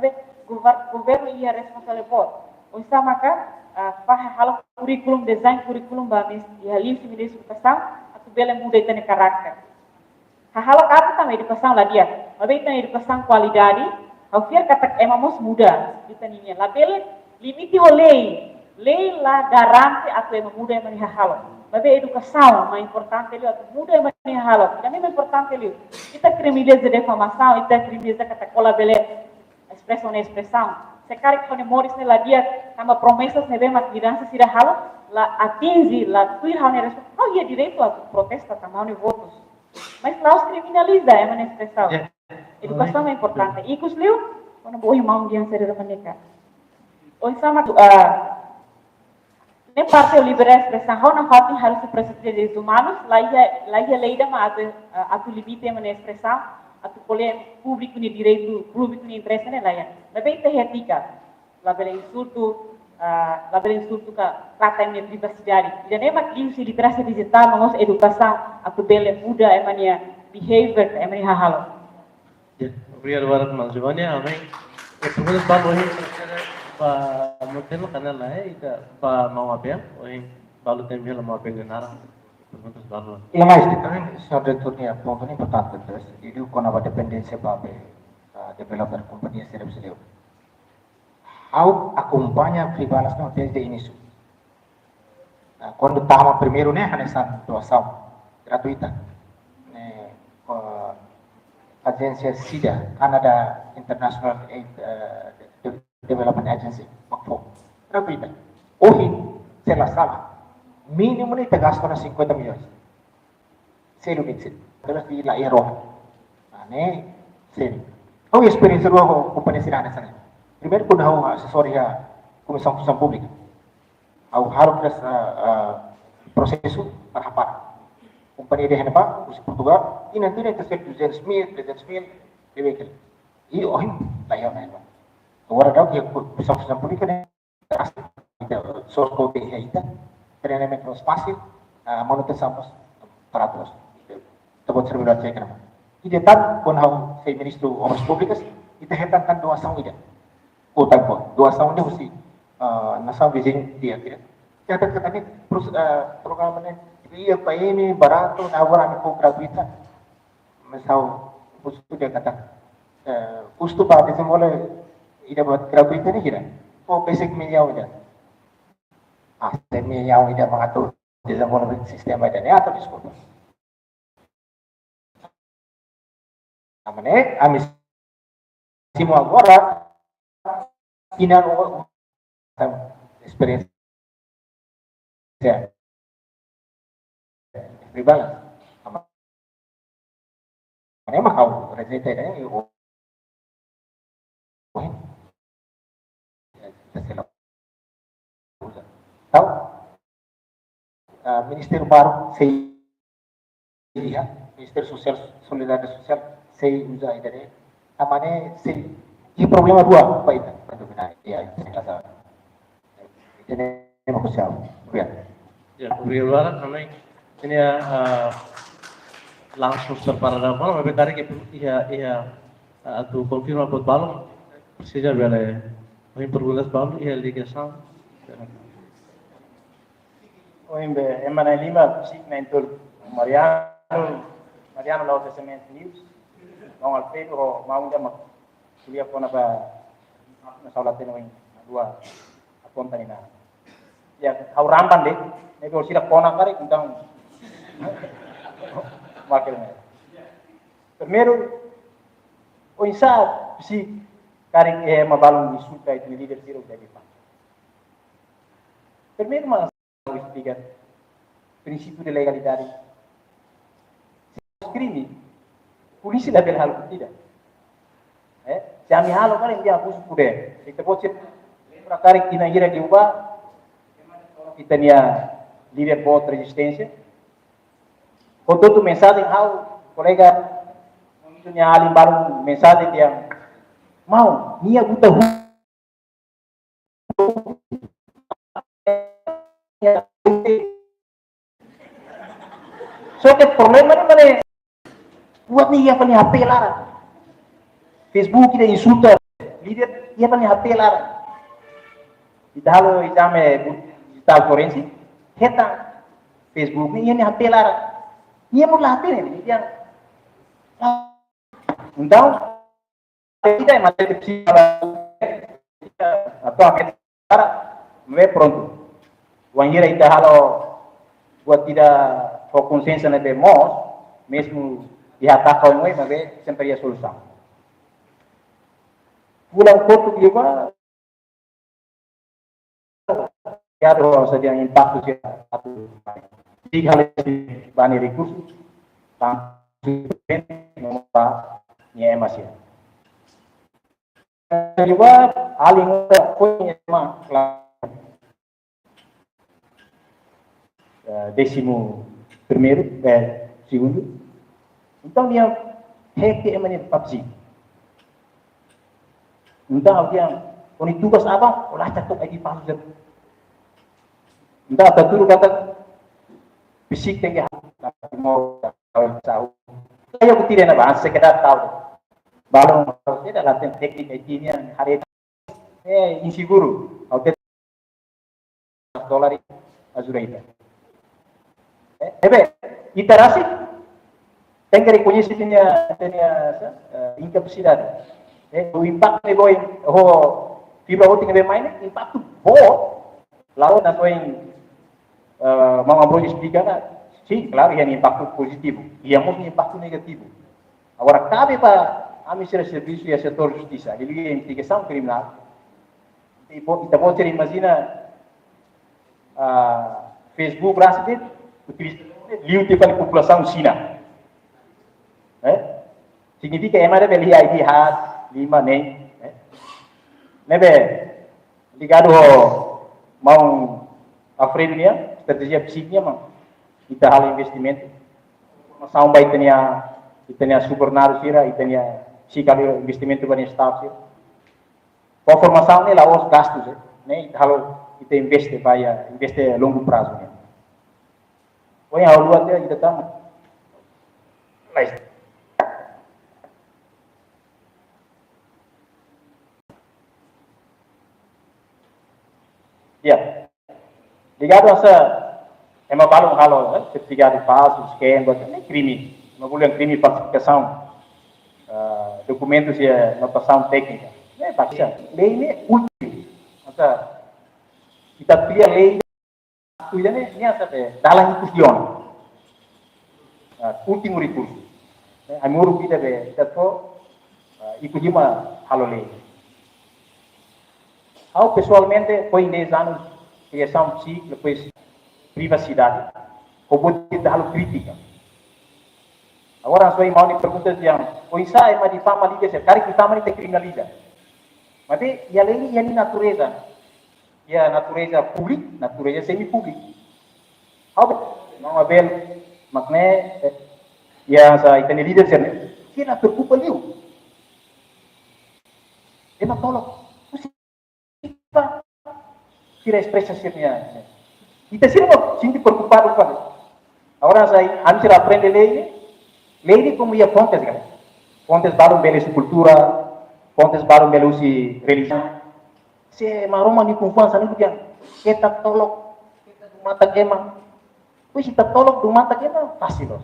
governo ia responsável por. Usa maka faz halok curriculum, design curriculum ba ia livre de educação, atau bela muda itu karakter. Halok apa também educação lá dia, mas itu educação qualidade, ao fiar kata emamos muda, itu ninya. La bela limite ho lei lá garante atau ema muda ema ni halok. Mas educação, mais importante ali, atau muda ema ni halok. Também mais importante ali. Kita criminaliza de defamação, kita criminaliza kata cola bela expressão. Sekarang kalau memori lah dia sama promessas nebe mak liderança sira halo la atinge la tuir hane resposta não ia direito a protesta tamau votos mas lá os criminaliza é uma expressão educação é importante e kus liu quando boi mau dia ser mereka oi sama ne parte o libera expressão how na hati harus proteger direitos humanos lá ia lei da atu limite uma expressão atu colher público ni direito público ni interesse né lá ia lebih etika, label insulto ka trata minha privacidade. Dan emak livre literasi digital, mamos educação, aku bele muda emania behavior, emania halo. Ya, obrigado Barat Manzubania, amém. Kemudian Pak Bohi, Pak Modelo karena lah ita Pak mau apa ya? Bohi balu tembil mau apa genara. Perguntas balu. Iya mas, kami sudah turnya ponto ini importante terus. Jadi kona ba dependensi babe developer companhia serviço leu. Ao acompanha privadas não desde início. Quando estava primeiro né, nessa doação gratuita, né, agência SIDA, Canada International Aid Development Agency, MACFO, gratuita. Hoje, se la sala, mínimo nem te gastam 50 milhões. Sério, mixed. Terus di la error. Né, sério. Qual a experiência da companhia Sirana sana? Primeiro, quando eu assessoria a Comissão de Função Pública, eu harus processo para rapar. Companhia de Renapa, os Portugal, e nanti nanti ser 200 mil, 300 mil, de veículo. E hoje, lá é o mesmo. Agora, dá o que a Comissão de Função Pública, né? Source code é aí, treinamento mais fácil, manutenção para todos. Então, servidor de cheque, e detalhe, quando eu sei ministro de Obras Públicas, itu hentakkan doação ida. O tanpa doação ini mesti nação vizinho dia kira. Kita kata program ini dia ini barato na agora me for gratuita. Mas custo dia kata custo para desenvolver ida buat gratuita ni kira. O basic miliau ida. Miliau ida mengatur desenvolver sistem ida ni atau diskusi. Amane amis semua agora ina experiência rebalance amane makau receita ini tahu Ministério baru saya lihat Ministério Sosial Solidaritas Sosial saya usaha ini amane saya e problema dua apa itu dominar ya saya rasa ini maksudnya ya obrigado Barat namanya ini ya langsung separada apa tapi tarik iya atau confirma buat balon precisa bela perguntas balon iya ligação Oimbe emana lima sik na intul Mariano lá o Testament News não Alfredo mau dia kuliah pun apa masalah tenong dua aponta ni na ya kau rampan deh nego sila kona kari undang wakil ni Primeiro, o insa si kari mabalong insulta itu líder zero dari Pak. Primeiro, mas explicar princípio de legalidade. Se crime, polícia deve hal tidak. Se ami halo kan dia abuso poder. Kita pode lembra kari kita ira diubah kita nia líder bot resistência. Foto tu mensagem how colega punya alim baru mensagem yang mau nia buta so que problema ni mana buat nih ia paling HP larang Facebook kita insulta líder ia paling HP larang kita halo exame digital forensik heta Facebook ni ia ni HP larang ia mau HP ni dia então tidak é matéria atau para me pronto wangira ita halo buat tidak for consciência na demos mesmo dihatak kau yang mas sempre ia solução pulang foto dia ba ya do saja impacto sih satu tiga kali bani recursos nomor nya masih juga aling punya mah décimo primeiro segundo então dia heke emane PUBG então dia oni tugas abang olah catuk ID password entah betul kata fisik tinggi mau tahu saya tidak nak bahas sekedar tahu baru tidak latihan teknik IT ini yang hari inseguro atau $1 azuraita iterasi tem que reconhecer incapacidade o impacto de boy fibra óptica de main impacto bom lalu na mau explicar sim, claro, ia impacto positivo ia mau impacto negativo agora cabe para a Ministério do Serviço e a setor de justiça ele liga investigação criminal e kita pode imagina Facebook brasileiro utiliza liu tipo a população China significa emang beli ID has 5 nem nebe ligado mau afrednya estratégia psiknya mah kita hal investimento masalah baik itania supernar sira itania si kali investimento bani staff sira formação ne lá os gastos né halo kita investe vaya investe longo prazo né oi a luar dia kita tahu baik ya ligado essa é uma balão halo certificado falso scan buat crime uma boleh crime falsificação documentos ya notação técnica baca lei ini ultim maka kita pilih lei itu ini apa dalam kusion último recurso amor kita itu cuma halo lei eu pessoalmente foi em 10 anos criação psi depois privacidade robô kita halo crítica agora só mau ni perguntas yang coisa é mais de fama liga se cari kita mari te criminaliza mas ya lei ya ni natureza publik natureza semi publik how não abel makne ya sa itani leader serne kira preocupa liu ema tolong kira expressa sirnya kita sih mau sinti preocupado com agora sai antes aprende lei como ia fontes kan fontes baru beli su cultura fontes baru beli si religião se maroma ni confiança ni dia kita tolong kita mata kema pois kita tolong do mata kema fácil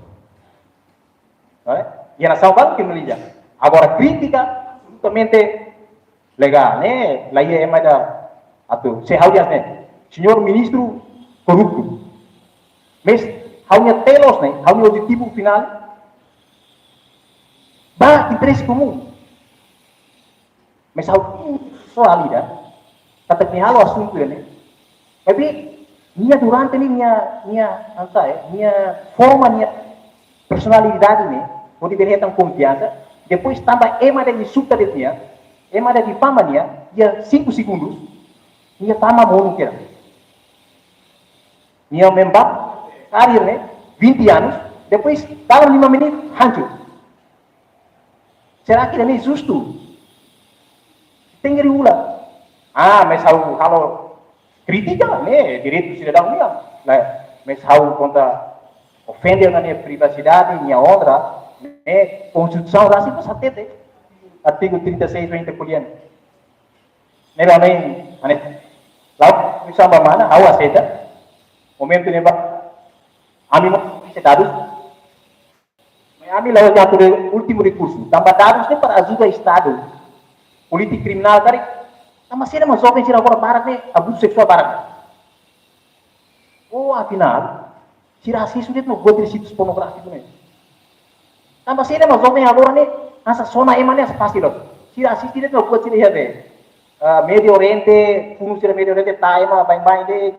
e na salva que não liga agora crítica absolutamente legal né lá é mais da atau se haudias né senhor ministro corrupto mas haunya telos né haunya objetivo final Ba interesse comum. Mas soal ida, kata ni halo assunto ini. Tapi minha durante ni minha forma minha personalidade ni, pode ver tão confiança. Depois também ema de insulta de minha, ema de fama minha, dia 5 segundos, minha tama mau kira. Minha membab karir ni 20 anos, depois dalam 5 menit hancur. Será que ini justo? Tem que regular. Mas kalau kritika, né, direito cidadão mesmo. Mas kalau contra ofender na minha privacidade, minha honra, né, Constituição lá sempre satete. Artigo 36, 20 polian. Né, lá nem, lá misamba mana, how aceita? Momento ni ba, ami mo dados. Ami lawan jatuh de último recurso. Tambah dados ni para ajuda Estado. Politik kriminal tadi, sama sih mas jovem sih agora barat nih abuso seksual barat. Oh, afinal, si rasis sudah mau buat situs pornografi tuh nih. Tambah sih mas jovem agora nih, asa sona emannya pasti loh. Si rasis tidak mau buat sini ya deh. Medio Oriente, funu sih Medio Oriente, taima bain-bain deh.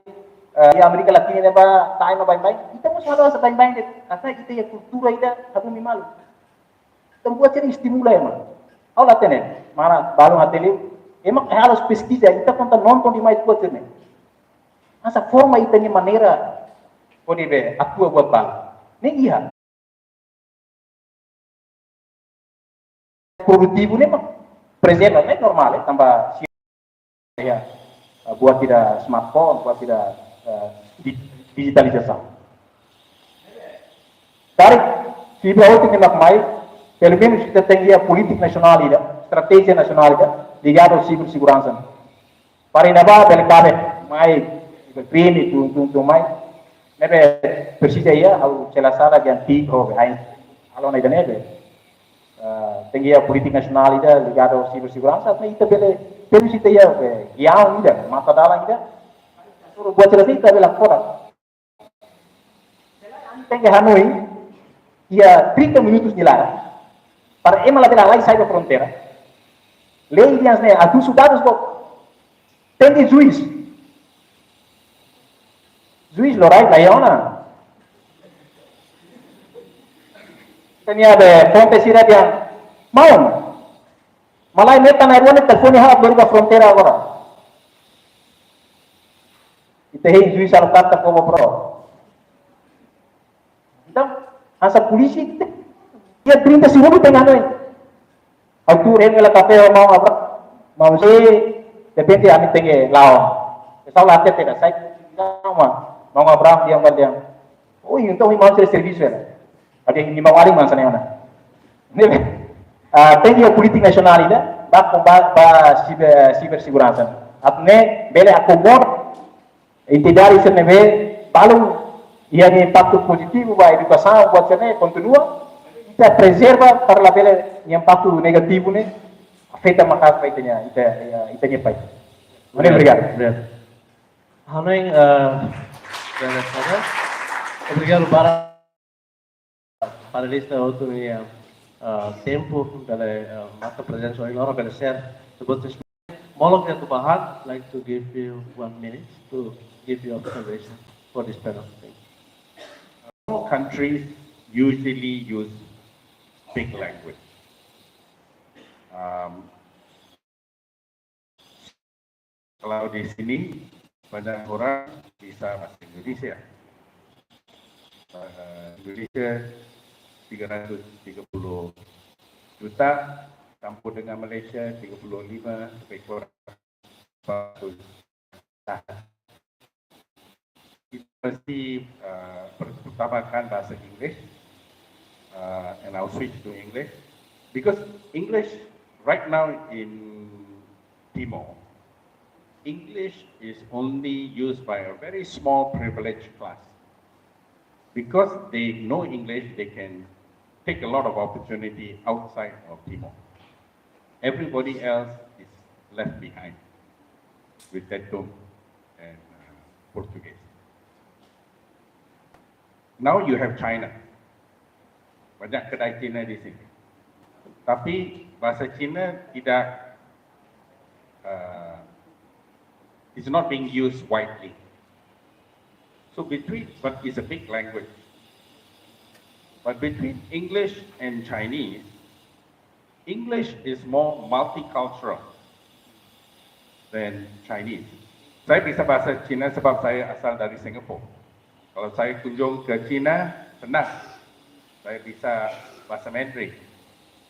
Di Amerika Latina deh ba, taima bain-bain. Kita mau selalu asa bain-bain deh. Karena kita ya kultura kita satu malu. Kita buat sini stimula emang. Olha tene, mana balung hateli, emang harus pesquisa, kita conta nonton di mais buat sini. Asa forma itu ni maneira, pode ver, atua buat bal. Nih iya. Produktif ni mah, present ni normal, tambah ya, buat tidak smartphone, buat tidak digitalisasi. Dari fibra óptica ni makmai. Pelo menos kita tem a política nacional, estratégia nacional ligada ao cibersegurança. Para inovar, pelo cabe mais crime, tudo mais. Nebe precisa ir ao celasara que antigo, aí, alô na nebe. Tem a política nacional ligada ao cibersegurança, mas itu pelo kita ya, guião ida, mata dalam ida. Buat cerita kita bela fora. Tem que Hanoi, ia 30 minutos de lá. Para ema la lá e sai da fronteira. Lei dias né, a dos soldados tem de juiz. Juiz Lorai Layona. Tenia de fonte sira dia. Mau. Malai meta na rua telefone ha dari da fronteira agora. Ite hei juiz alokata como pro. Então, essa polícia ya 30 segundos tengah noy. Aku ela kafe mau apa? Mau sih depende ami tenge lao. Pesau late tidak saya mau ngabram dia yang. Oh, então mau ser serviço era. Ada yang mau ali man sana ona. Nebe. Tem a política nacional ida, ba combat ba cibersegurança. Apne bele acomod entidade se nebe balu ia ni impacto positivo ba educação buat sene continua. Kita preserva para la bela impacto negativo ne afeta maka faitanya itanya pai. Mana obrigado. Hanoi obrigado para lista outro tempo pela mata presença hoje agora para ser sebuah molok yang tubahan like to give you 1 minute to give you observation for this panel. All countries usually use big language. Kalau di sini banyak orang bisa bahasa Indonesia. Indonesia 330 juta, campur dengan Malaysia 35, lebih kurang 100 juta. Kita mesti pertamakan bahasa Inggris. And I'll switch to English because English right now in Timor, English is only used by a very small privileged class. Because they know English, they can take a lot of opportunity outside of Timor. Everybody else is left behind with Tetum and Portuguese. Now you have China. Banyak kedai Cina di sini. Tapi bahasa Cina tidak is not being used widely. So but it's a big language. But between English and Chinese, English is more multicultural than Chinese. Saya bisa bahasa Cina sebab saya asal dari Singapura. Kalau saya kunjung ke China, senang. Saya bisa bahasa Mandarin.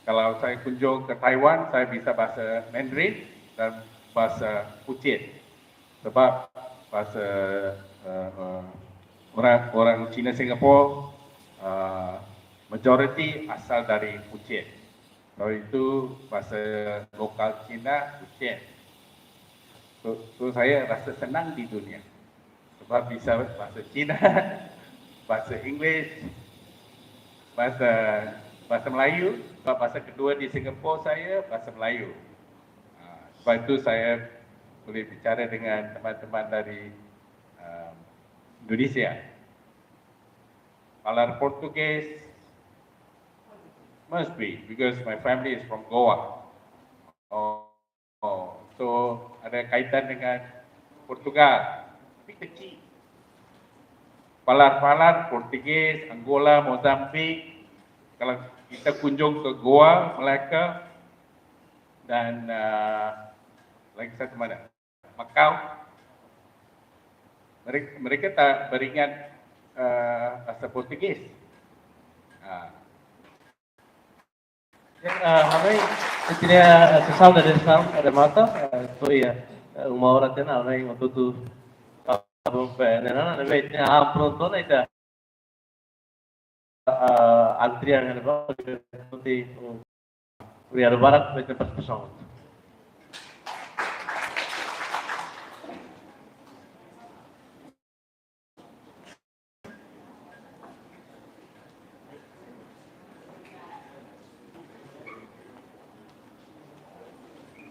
Kalau saya kunjung ke Taiwan, saya bisa bahasa Mandarin dan bahasa Pucet. Sebab bahasa orang Cina Singapura majority asal dari Pucet. So itu bahasa lokal Cina Pucet. So saya rasa senang di dunia. Sebab bisa bahasa Cina, bahasa Inggeris, bahasa Melayu. Sebab bahasa kedua di Singapura saya bahasa Melayu. Sebab itu saya boleh bicara dengan teman-teman dari Indonesia. Falar Portugis must be because my family is from Goa. So ada kaitan dengan Portugal, tapi kecil. Falar Portugis, Angola, Mozambik. Kalau kita kunjung ke Goa, Melaka, dan lagi satu mana? Macau. Mereka tak beringat bahasa Portugis. Hanoi tinha sesal dari sesal ada mata tu ya uma hora tena hanoi waktu tu abang nena nebe tinha pronto na ita antrian ada nanti uri ada barat itu pas pesawat